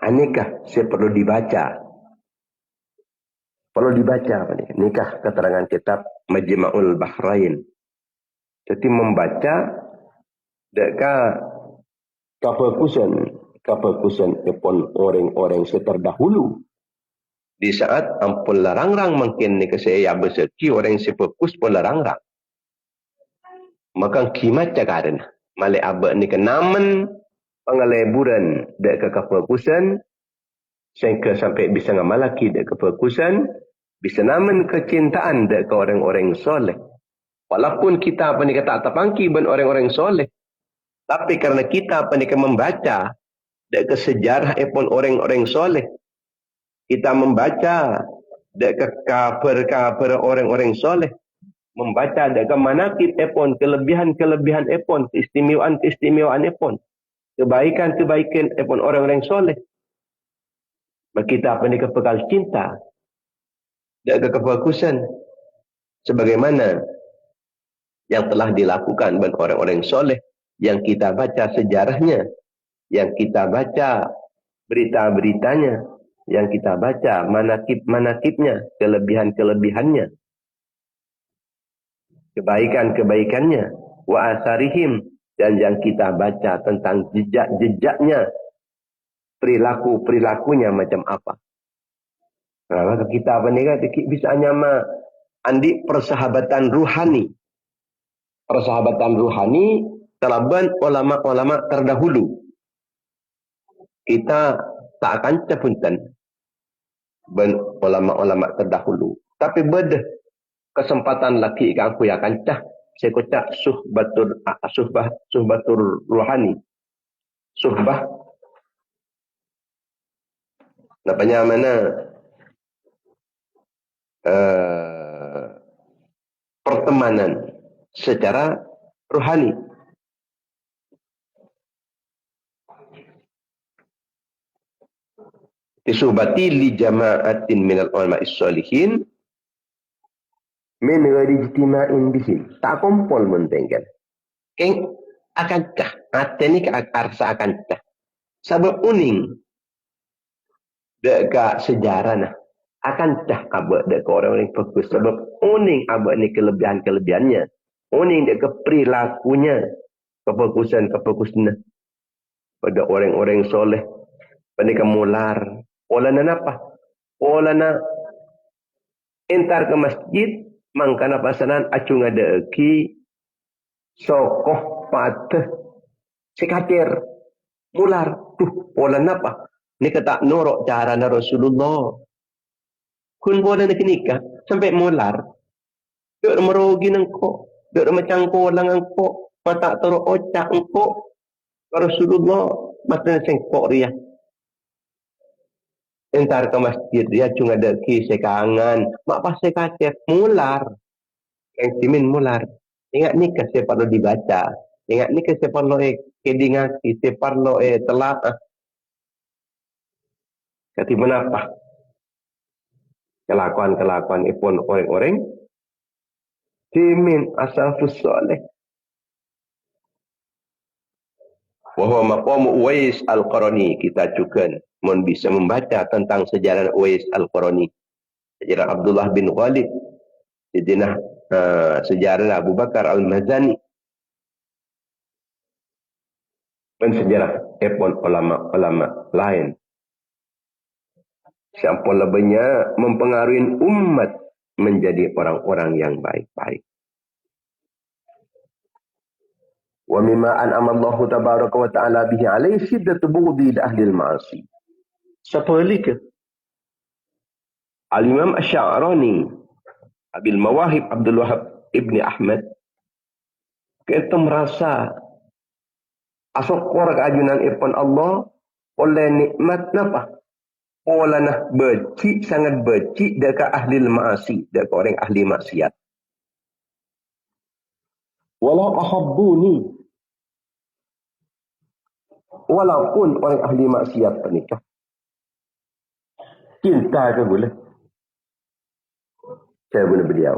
Anikah saya perlu dibaca. Perlu dibaca apa nih? Nikah keterangan kitab Majma'ul Bahrain. Jadi membaca deka kefokusan ipon orang-orang seterdahulu. Di saat ampun larang-rang mungkin ni kesaya berseki orang sefokus pun larang-rang. Maka kimat cakaran. Malik abad ni kenaman pengaleburan deka kefokusan. Sehingga sampai bisa ngamalaki dek kefokusan, bisa naman kecintaan dek ke orang-orang soleh. Walaupun kita apa ni kata terpangki ben orang-orang soleh, tapi karena kita apa ni membaca dek ke sejarah epon orang-orang soleh, kita membaca dek ke kabar-kabar orang-orang soleh, membaca dek ke manakib epon, kelebihan-kelebihan epon, keistimewaan-keistimewaan epon, kebaikan-kebaikan epon orang-orang soleh. Kita apa ni kepekal cinta dan kefokusan sebagaimana yang telah dilakukan oleh orang-orang soleh yang kita baca sejarahnya, yang kita baca berita-beritanya yang kita baca, manakib-manakibnya, kelebihan-kelebihannya, kebaikan-kebaikannya, wa asarihim, dan yang kita baca tentang jejak-jejaknya, perilaku-perilakunya macam apa. Nah, kita apa ni kan bisa nyama andi persahabatan ruhani. Persahabatan ruhani telaban ulama-ulama terdahulu. Kita tak akan cepunten ben ulama-ulama terdahulu. Tapi beda kesempatan laki ikan aku yang akan cah. Saya kocak suhbatur ruhani. Suhbah. Namanya mana? Pertemanan secara rohani. Disubati li jama'atin minal ulama'i sholihin min ghairi ijtima'in bihim. Tak kumpul mentengkan. Keng akankah ateni ke akarsa akankah. Sebab uning dekat sejarah nah. Akankah abad dekat orang-orang fokus. Sebab uning abad ni kelebihan-kelebihannya. Uning dekat perilakunya. Kefokusan-kefokusan pada orang-orang soleh. Pada kemular. Olana apa? Olana entar ke masjid. Mangkana pasanan acung ada ki. Sokoh patah. Sekatir. Mular. Olana apa? Ni kata norok cara na Rasulullah. Kun boleh nak nikah. Sampai mular. Duk merogi nengkok. Duk macam kolang engkok. Mata teruk ocak engkok. Rasulullah. Mata sengkok dia. Entar ke masjid dia cuma ada kisah kangen. Mak pas saya kata mular. Yang simin mular. Ingat ni kasih perlu dibaca. Ingat ni kasih perlu kedingaki. Kasih perlu telah. Kati menapa? Kelakuan-kelakuan ipun orang-orang. Simin asal fusoleh. Wahwa maqamu Uwais Al-Qarani. Kita juga bisa membaca tentang sejarah Uwais Al-Qarani. Sejarah Abdullah bin Khalid. Sejarah Abu Bakar Al-Mazani. Dan sejarah ulama-ulama lain. Siapa lebihnya mempengaruhi umat menjadi orang-orang yang baik-baik. Wa mimma an'ama Allah tabaraka wa ta'ala bihi alaihi shiddatu bughdhi li ahli al-ma'asi. Seperti Al-Imam Asy-Sya'rani Abil Mawahib Abdul Wahab Ibni Ahmad kita merasa asokor keajunan irfan Allah oleh nikmat napa? Oleh nak beci, sangat beci dekat ahli ma'asi, dekat orang ahli maksiat. Walau ahabbuni, walaupun orang ahli maksiat pernikah. Cinta ke boleh? Saya boleh beliau.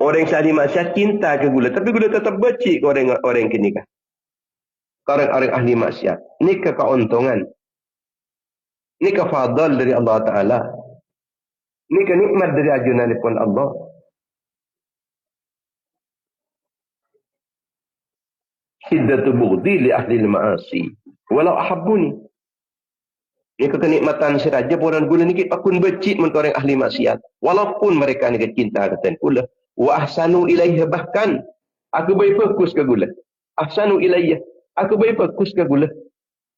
Orang ahli maksiat cinta ke boleh, tapi boleh tetap beci ke orang kenikah. Orang-orang ahli maksiat. Ini keuntungan. Ini kefadal dari Allah Ta'ala. Ini kenikmat dari ajunan pun Allah. Hiddatu bughdhi li ahli al-ma'asi. Walau ahabbuni. Ini kenikmatan seraja orang gula ni kita pun becik menurut orang ahli maksiat. Walaupun mereka ni cinta kata gula. Wa ahsanu ilaiha bahkan. Aku baik fokus ke gula. Ahsanu ilaiha. Aku baik fokus ke gula.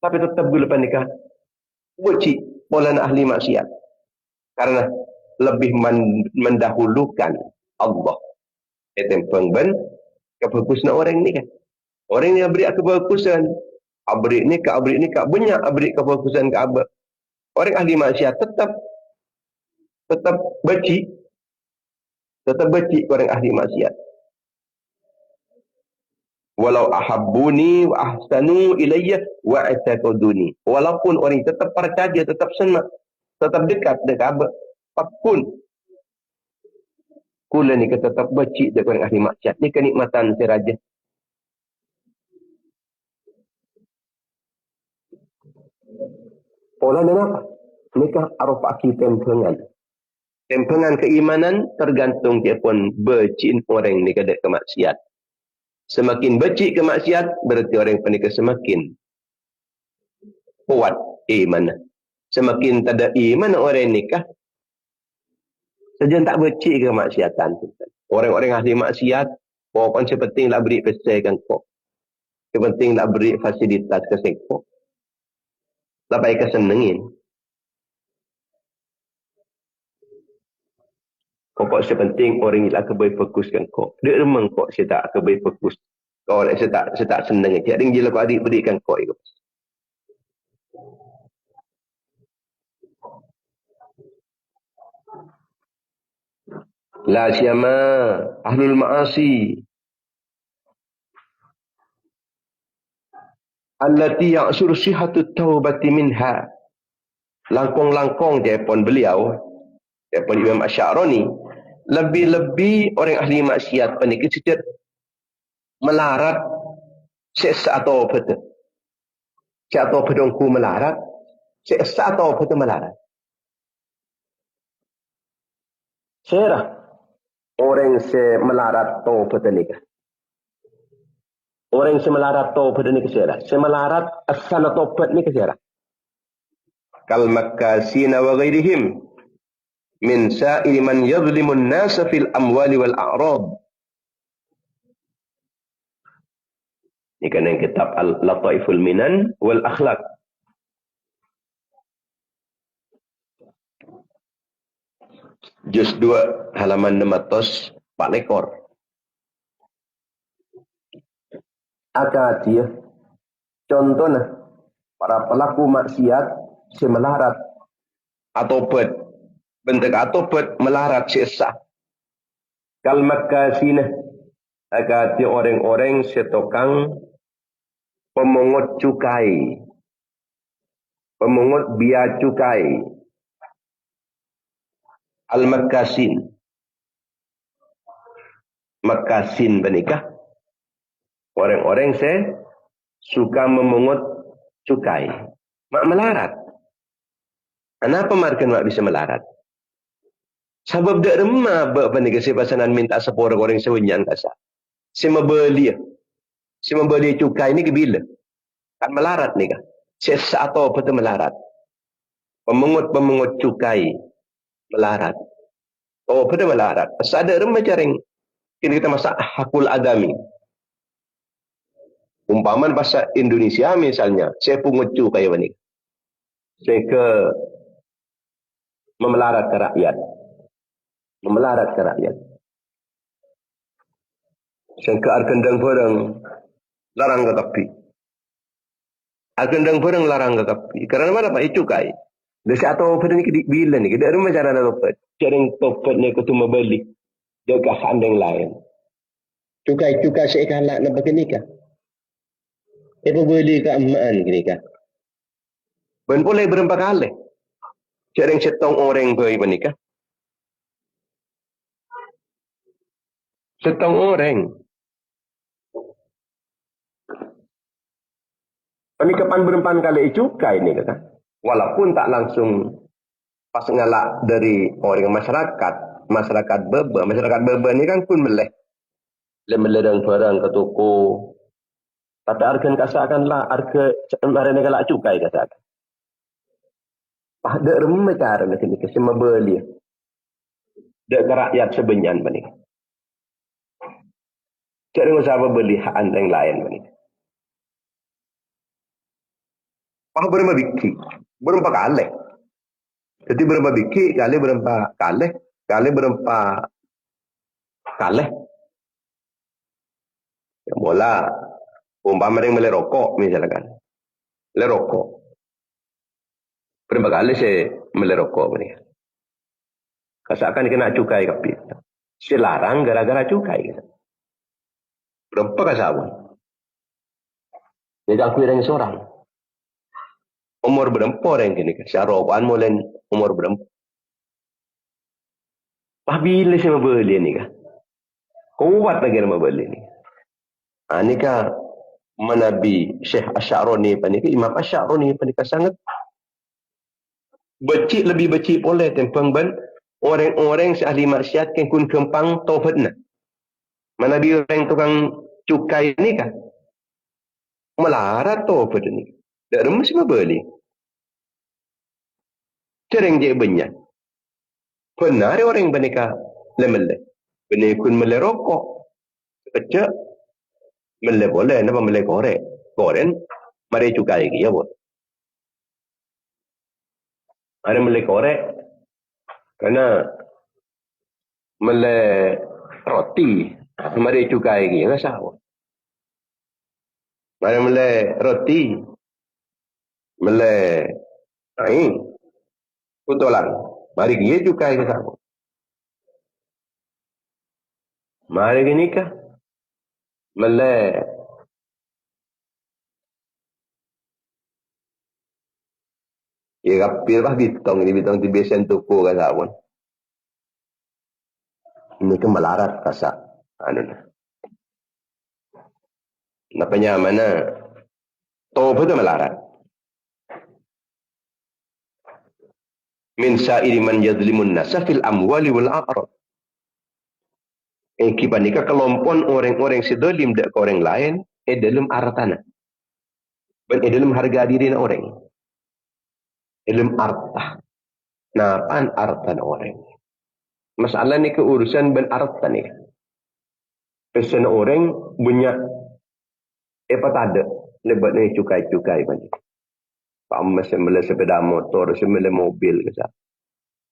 Tapi tetap gula panikah. Becik oleh ahli maksiat. Karena lebih mendahulukan Allah. Itu pengben kefokusan orang ni kan. Orang yang beri kefokusan. Abrik ni ke banyak abrik kefokusan ke abrik. Orang ahli maksiat tetap becik. Tetap becik orang ahli maksiat. Walau ahabbuni wa ahsanu ilayya wa ataquduni. Walaupun orang tetap percaya, tetap senang, tetap dekat dekat apapun. Kula ni tetap becik dekat orang ahli maksiat. Ni kenikmatan si raja. Olah apa? Nikah arafaki tempengan. Tempengan keimanan tergantung dia pun bercin orang ni kada kemaksiat. Semakin becik kemaksiat, berarti orang pernikah semakin kuat iman. Semakin tak ada iman orang nikah, saja tak becik kemaksiatan. Orang-orang ahli maksiat, pokoknya sepenting nak beri pesaikan kok. Sepenting nak beri fasilitas ke sekok. Sampai kesenengin. Pokok sepenting orang ini akan fokuskan kok. Dia memang kok saya tak akan fokus. Kau saya tak senang. Tiada yang jelas kau adik berikan kok itu. La syama ahlul ma'asi allati ya'sur sihatu taubati minha. Langkong-langkong telefon beliau, telefon Imam Asy'arani, lebih-lebih orang ahli maksiat penikah sejak melarat seksa atau betul. Atau pedongku melarat, seksa atau betul melarat. Serah orang se melarat to betul nikah. Orang se melarat to betul nikah serah. Se melarat asal atau betul nikah serah. Kal makasina wa ghairihim min sa'iri man yadhlimun nasa fil amwali wal a'rad. Ini kan yang kitab Al-Lataiful Minan wal Akhlaq. Juz 2 halaman 604 lekor. Akad dia contohnya para pelaku maksiat semelarat atau bet bentuk atau bet melarat sesa. Kal makasina akad dia orang-orang setokang pemungut cukai, pemungut biaya cukai. Al-makasin. Makasin menikah. Orang-orang saya suka memungut cukai. Mak melarat. Kenapa mereka mak bisa melarat? Sebab dia remah berpenikah si pasangan minta sepuluh orang sewenyan kasar. Si membeli. Si membeli cukai ni ke bila? Kan melarat ni kan? Sesa atau apa tu melarat? Pemungut-pemungut cukai. Melarat. Oh, pada melarat. Sadar macam yang kita masak hakul agami. Umpaman bahasa Indonesia misalnya, saya pungut cukai ini. Saya ke memelarat ke rakyat. Memelarat ke rakyat. Saya ke arkendang barang larang ke kapi. Arkendang barang larang ke kapi. Kerana mana Pak cukai? Desa atau pada ni bila ni kita rumah cara nak topet. Cara topet ni aku tu membeli. Dia kasih yang lain. Cukai saya kalah nak pakai nikah. Dia beli ke amaan ke nikah. Ben boleh berempat kali. Cara setong orang beri menikah. Setong orang. Pernikahan berempat kali cukai ni kata. Walaupun tak langsung pas ngalak dari orang masyarakat beba. Masyarakat beba ni kan pun meleh. Meleh barang ke toko. Tapi harga kasakanlah, harga hari ni galak cukai kasakan. Ada remeh cara nak ni semua beli. Dek rakyat sebenyan bani. Cari usaha beli hak yang lain bani. Berapa biki? Berapa kali? Jadi berapa biki, kali berapa kali? Kali berapa kali? Ya bola. Umpama yang beli rokok misalkan. Beli rokok. Berapa kali saya beli rokok ni? Kasakan kena cukai kapit. Saya larang gara-gara cukai. Berapa kasabun? Dia aku yang seorang. Umur berapa orang kini? Syarapan mulai umur berapa? Bila saya membeli ni kah? Kuat lagi membeli ni. Ini kah menabi Syekh Asy'arani panika Imam Asy'arani panika sangat Becik lebih becik boleh tempang ben orang-orang seahli maksiat yang kun kempang taubat na. Mana dia orang tukang cukai ni kan? Melarat taubat ni. Tak remes apa beli. Cereng je banyak. Benar orang benika lemele. Benih kun mele rokok. Kecak mele boleh napa mele korek. Koren mari cukai dia buat. Mari mele korek karena mele roti. Mari cukai dia enggak salah. Mari mele roti. Mele ai kutolan. Mari dia cukai ke salah. Mari gini kah? Mele ya kapir bah bitong ini bitong tibiasan tuku ka sa pun. Ini kan melarat kasa anu na. Napanya mana? Toba tu melarat. Min sa'iri man yadlimun nasa fil amwali wal a'rad. Kipanika kelompon orang-orang sedolim dak orang lain dalam hartana. Ben dalam harga diri orang. Dalam harta. Napaan harta orang. Masalah ni keurusan ben harta ni. Pesan orang punya tak ada. Lebat ni cukai-cukai banyak. Pama semula sepeda motor, semula mobil ke sah.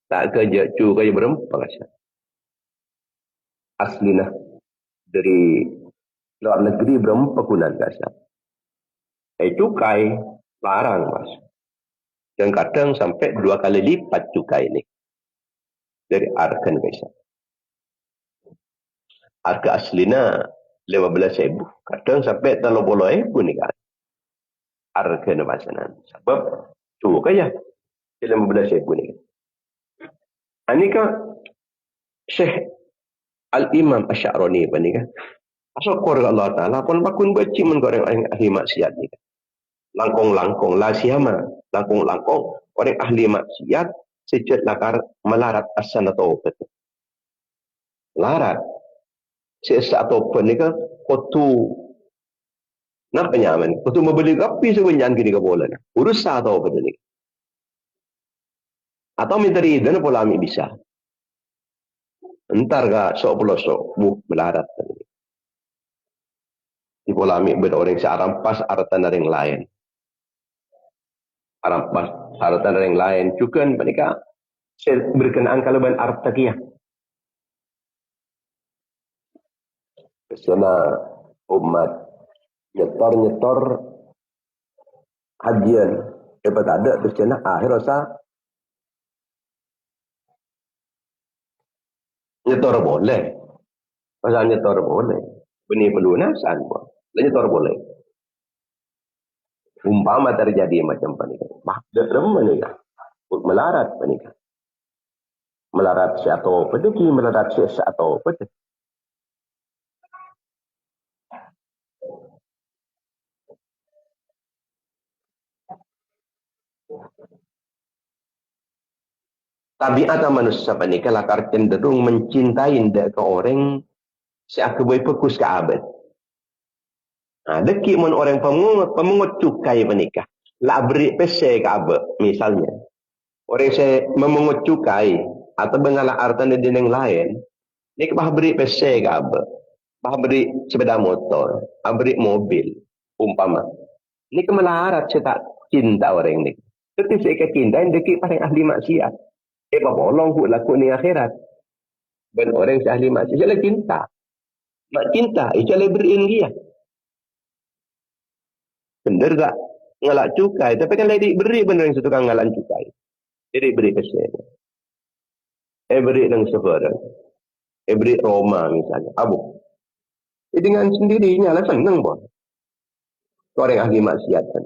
Tak kerja cukai berempat ke sah. Asli nah dari luar negeri berempat kunan ke sah. Cukai larang mas. Dan kadang sampai 2 kali lipat cukai ni. Dari harga ke sah. Harga aslinya 15,000. Kadang sampai 30,000 ni kan. Harga ni masalah. Sebab tu kaya 15,000 ni. Ini kan Syekh Al-Imam Asy'arani ni kan. Asal keluarga Allah Ta'ala pun bakun baci men orang ahli maksiat ni kan. Langkong-langkong la siama, langkong-langkong orang ahli maksiat sejak lakar melarat asana taubat. Larat sesak taubat ni kan kotu nak penyaman. Kotu membeli kopi sebenarnya gini ke bola. Urus sah taubat ni. Atau minta ridhan pola ambil bisa. Entar ka sok pelosok melarat. Di pola ambil orang searampas harta dari yang lain. Arampas harta dari yang lain. Juga mereka berkenaan kalau ban harta kia. Kesana umat nyetor hajian. Dapat ada kesana akhir rasa nyetor boleh. Pasal nyetor boleh. Benih pelunasan pun. Nyetor boleh. Umpama terjadi macam pernikahan. Mahderem menikah. Melarat menikah. Melarat si atau pedeki. Melarat si atau pedeki. Tabiat manusia menikah lakar cenderung mencintai ke orang si akabai pekus ke abad. Deki mun orang pemungut cukai menikah. Lah beri pese ke abad misalnya. Orang saya memungut cukai atau mengalah harta di yang lain. Ni bah beri pese ke abad. Bah beri sepeda motor. Bah beri mobil. Umpama. Ni kemelarat saya tak cinta orang ni. Tapi saya kecintaan deki paling ahli maksiat. Bolong ku laku ni akhirat. Ben orang si ahli maksiat. Saya cinta. Mak cinta. Saya beriin dia. Benar tak? Ngalak cukai. Tapi kan lagi beri benar yang setukang ngalak cukai. Jadi beri kesan. Beri dengan seorang. Beri Roma misalnya. Abu. Dengan sendirinya lah senang pun. Orang ahli maksiat kan.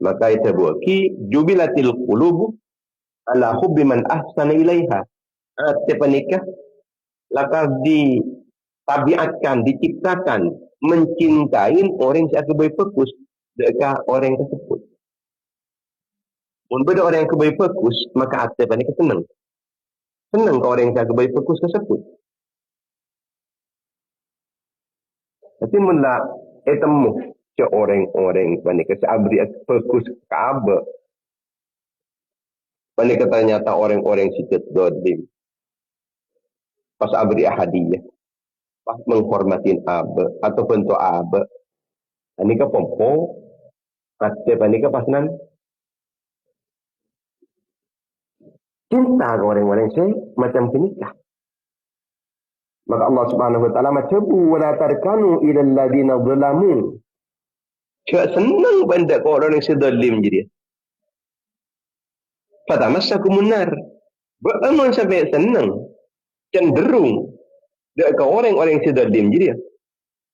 Maka itu buki jubilatil qulub ala hubbi man ahsana ilaiha. Setiap nikah lakar ditabiatkan, diciptakan mencintai orang yang akan berfokus dekat orang tersebut. Mun beda orang yang kebaik fokus, maka hati panik senang. Senang ke orang yang kebaik fokus tersebut. Tapi mula temu ke orang-orang panik abri fokus ke aba. Panik ternyata orang-orang sikit dolim. Pas abri hadiah. Pas menghormatin aba ataupun to aba. Ini ke pompo. Hati panik pas nan. Cinta ke orang-orang saya macam kenikah. Maka Allah Subhanahu wa taala macabu wala tarkanu ila alladziina zalamu. Cak senang benda ke orang yang sedalim jadi. Pada masa kumunar. Beramun sampai senang. Cenderung. Dek ke orang-orang yang sedalim jadi.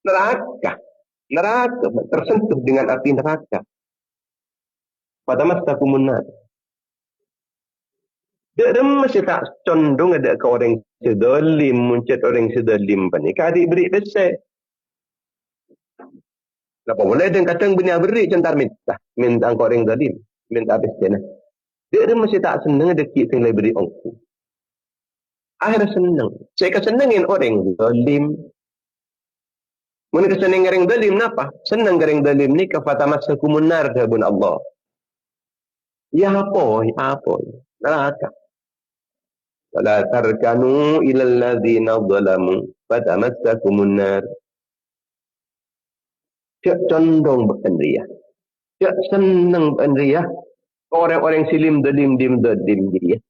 Neraka. Neraka tersentuh dengan api neraka. Pada masa kumunar. Dia masih tak condong ada ke orang sedalim, muncul orang sedalim ni. Adik beri besar. Kenapa boleh dia kata benda beri centar minta ke orang sedalim, minta habis dia. Dia masih tak senang ada kita yang beri ongku. Akhirnya senang. Saya kesenangin orang sedalim. Mereka senang orang sedalim kenapa? Senang orang sedalim ni kafata masa kumunar kebun Allah. Ya apa? Neraka. Wala tarkanu ilal ladzina zalamu fatamassakumun nar. Cak condong bekenriah. Cak senang bekenriah. Orang-orang silim dalim dia.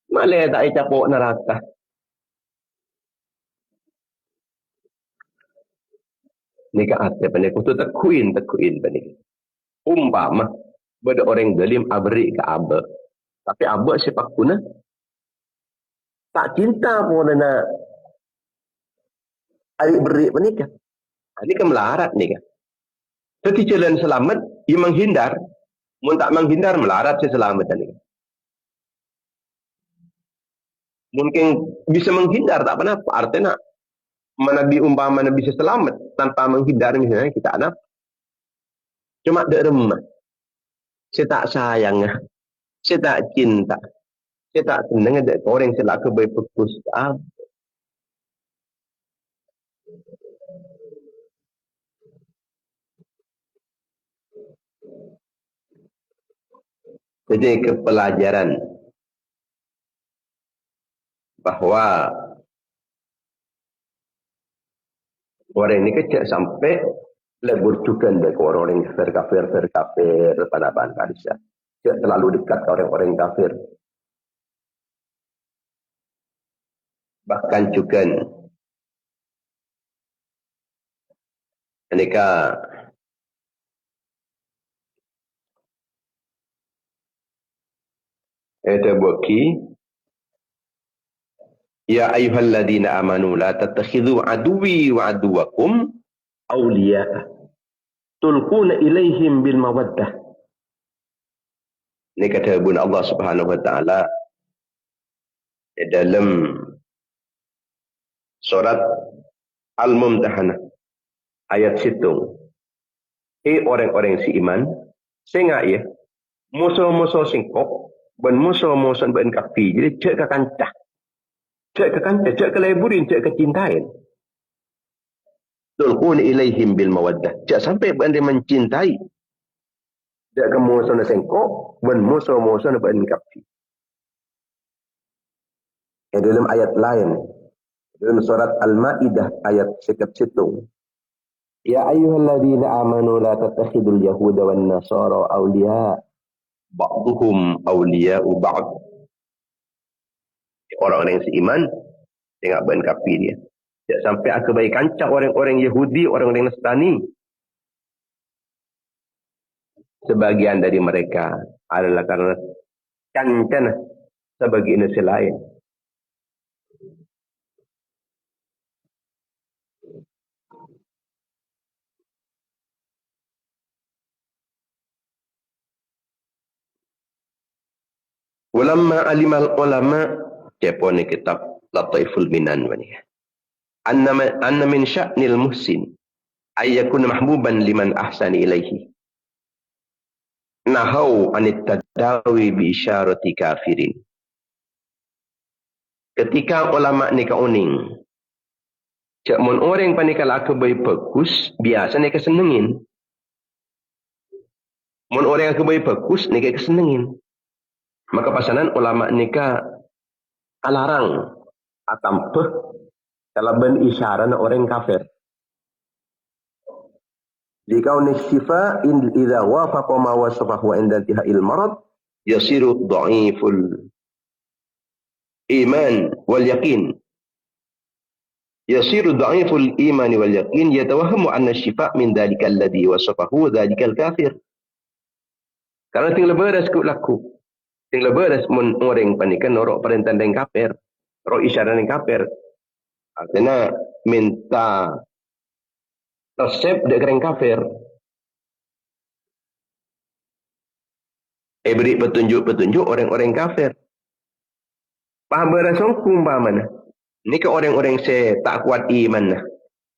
Malah tak capok neraka. Ni ke atas pandai kutu tekuin pandai. Umpama beda orang dalim abri ke aba. Tapi aba sepak guna tak cinta pun nak adik beri menikah. Ini kan melarat ni kan. Jadi jalan selamat, ia menghindar. Mun tak menghindar, melarat saya selamat ni. Mungkin bisa menghindar, tak apa-apa. Artinya, mana umpama mana bisa selamat tanpa menghindar misalnya kita anak. Cuma ada remah. Saya tak sayang. Saya tak cinta. Saya tak senang ada orang yang selaka baik fokus. Jadi kepelajaran bahawa orang ini kecil sampai lebur juga dari orang kafir pada bahan kadisya. Tidak terlalu dekat ke orang-orang kafir. Bahkan juga mereka ada buki ya ayyuhalladzina amanu la tattakhidhu aduwwi wa aduwakum awliya tulquna ilaihim bil mawaddah. Ini kata Allah Subhanahu wa taala dalam surat Al-Mumtahanah ayat 1. Orang-orang si iman sehingga ya musuh-musuh singkok dan musuh-musuh ben kafir. Jadi cek ke kancah. Cek ke leburin, cek ke cintain. Tulqun ilaihim bil mawaddah. Cek sampai ben dia mencintai. Cek ke musuh singkok dan musuh-musuh ben kafir. Dalam ayat lain dalam surat Al-Maidah ayat 1. Ya ayyuhalladzina amanu la tattakhidul yahuda wan nasara awliya ba'duhum awliya'u ba'd. Orang-orang yang seiman tengok ban kafir dia. Tak sampai kebaikan kancah orang-orang Yahudi, orang-orang Nasrani. Sebagian dari mereka adalah karena kancan sebagian lain. Walamma alimal ulama siapa ni kitab Lataiful Minan ni. Anna min sya'nil muhsin ay yakuna mahbuban liman ahsani ilaihi. nahau anit tadawi bi isyarati kafirin. Ketika ulama ni kauning, cak mun orang panikal aku bayi pekus, biasa ni kesenengin. Mun orang aku bayi pekus, ni kesenengin. Maka pasanan ulama nikah alarang atampeh kalau ben isyarat orang kafir. Jika unisyifa idza wafaqa ma wasafahu inda intihai al-marad yasiru dha'iful iman wal yaqin. Yasiru dha'iful iman wal yaqin yatawahhamu anna asyifa min dhalika alladhi wasafahu dhalika al-kafir. Karena tinggal beres ku laku. Tinggal beres mun orang panikan norok perintah dengan kafir. Norok isyarat dengan kafir. Artinya minta resep dengan kafir. Beri petunjuk-petunjuk orang-orang kafir. Paham berasong kumpa mana? Ini ke orang-orang saya tak kuat iman lah.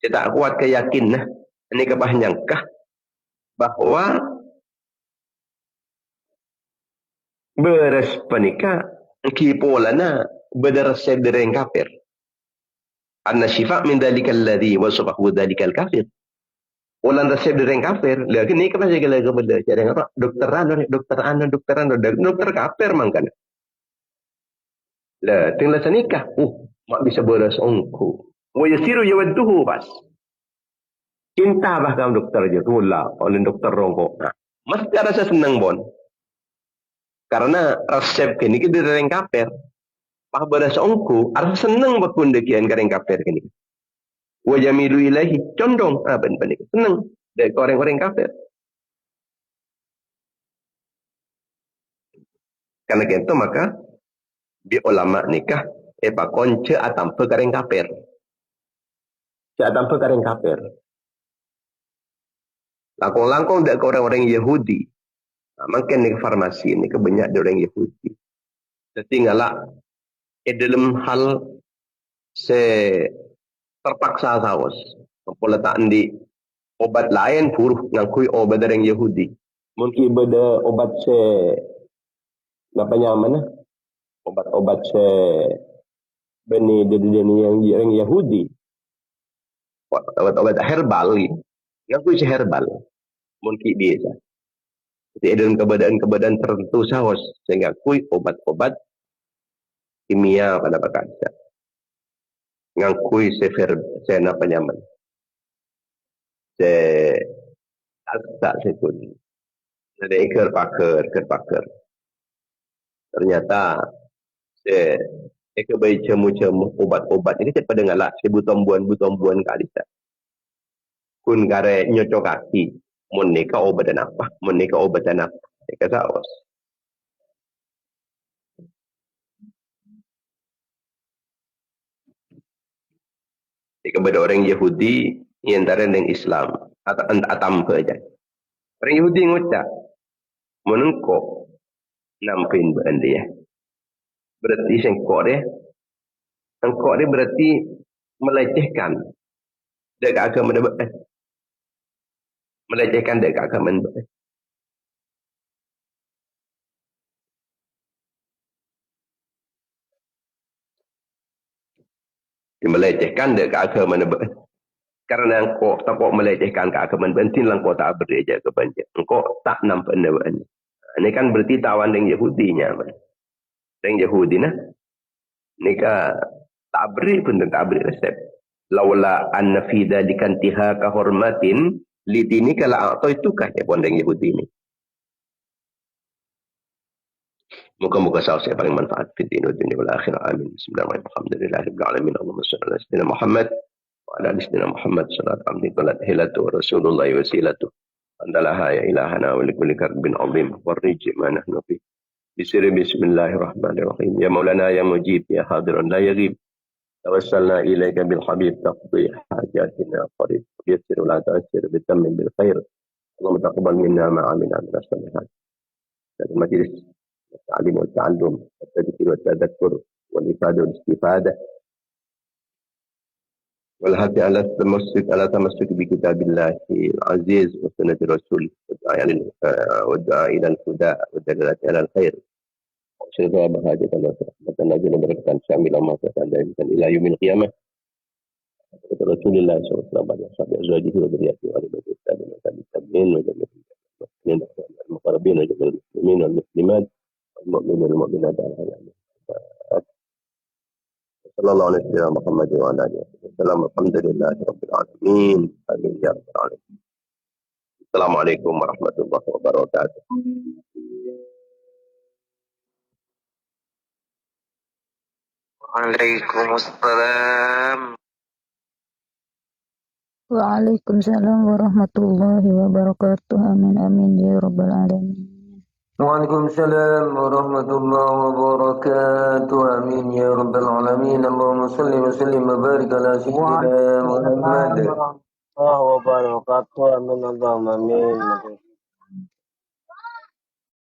Saya tak kuat keyakin lah. Ini ke bahanyangkah bahawa beres panika kipolana berresep dari kafir. Anna syifa min dalikal ladhi wasafahu dalikal kafir. Ulan resep dari kafir. Lagi ni apa saja lagi benda cara apa? Dokter kafir mangkan. Lah tinggal senikah. Mak bisa beres ongku. Wa yasiru yawadduhu bas. Cinta bahkan dokter je tulah oleh dokter rongkok. Mesti rasa senang bon. Karena resep kini kita dari kafir. Pah beres ongku, arah senang bakun dekian kareng kafir kini. Wa jamilu ilahi condong apa ni senang dari orang-orang kafir. Karena itu maka di ulama nikah pakon ce atampe kareng kafir. Ce atampe kareng kafir. Langkong-langkong dak ke orang-orang Yahudi. Makin ni farmasi ni kebanyak dari orang Yahudi. Setinggallah dalam hal se terpaksa saus. Pola tak di obat lain pur ngakui obat dari orang Yahudi. Mungkin beda obat se apa nyaman obat-obat se beni yang orang Yahudi. Obat-obat herbal ni. Ngakui se herbal. Mungkin biasa. Jadi dalam keadaan tertentu saus sehingga kui obat-obat kimia pada bakasa. Ngakui sefer sena penyaman. Se tak sekun. Ada iker paker. Ternyata se iker bayi cemu obat-obat ini cepat dengar lah. Butombuan kali tak. Kun kare nyocok kaki. Menika obatan apa? Menika obatan apa? Eka saos. Kepada orang Yahudi yang antara dengan Islam atau atampa aja. Orang Yahudi ngucap menengkok nampin benda ya. Berarti sengkok dia. Sengkok dia berarti melecehkan dekat agama dia. Melecehkan dekat agama dia. Melecehkan dekat agama dia. Karena engkau tak melecehkan ke agama dia. Tinlah engkau tak bereja ke banyak. Engkau tak nampak dia. Ini kan berarti tawan dengan Yahudinya. Dengan Yahudi nah. Ini kan tak beri pun tak beri resep. Laula anna fi dzalika intiha ka hormatin lidini kala atau itukah ya pun dengan Yahudi ini. Muka-muka saya paling manfaat fi din dunia wal akhirah. Amin. Bismillahirrahmanirrahim. Alhamdulillahirabbil alamin. Allahumma shalli ala sayyidina Muhammad wa ala ali sayyidina Muhammad sallallahu alaihi wa sallam. Rasulullah wasilatu. Andalaha ya ilahana wa likulli karbin azim warriji ma nahnu fi. Bismillahirrahmanirrahim. Ya Maulana ya Mujib ya hadiran la yaghib. توسلنا إليك بالحبيب تقضي حاجاتنا قريب يسر ولا تؤثر بالتم بالخير اللهم تقبل منا ما عملنا من الصالحات. المجلس التعليم والتعلم والتذكير والتذكر والإفادة والاستفادة والحث على تمسك بكتاب الله العزيز وسنة رسوله والدعاء إلى الهدى والدلالة على الخير. Semoga bahagia dan rahmatan Nabi memberikan syamil amat dan ila yaumil qiyamah. Rasulullah sallallahu alaihi wasallam azwajihi wa dzurriyyatihi wa ali baitihi tabi'in wa jami'il muqarrabin wa jami'il muslimin wal muslimat wal mu'minin wal mu'minat sallallahu alaihi wasallam Muhammad wa ala alihi wasallam alhamdulillahi rabbil alamin amin ya rabbal alamin. Assalamualaikum warahmatullahi wabarakatuh. Waalaikumsalam. Waalaikumsalam warahmatullahi wabarakatuh. Amin amin ya rabbal alamin. Waalaikumsalam warahmatullahi wabarakatuh. Amin ya rabbal alamin. Allahumma salli wa sallim wa barik ala sayyidina Muhammad. Warahmatullahi wabarakatuh. Amin Allahumma amin.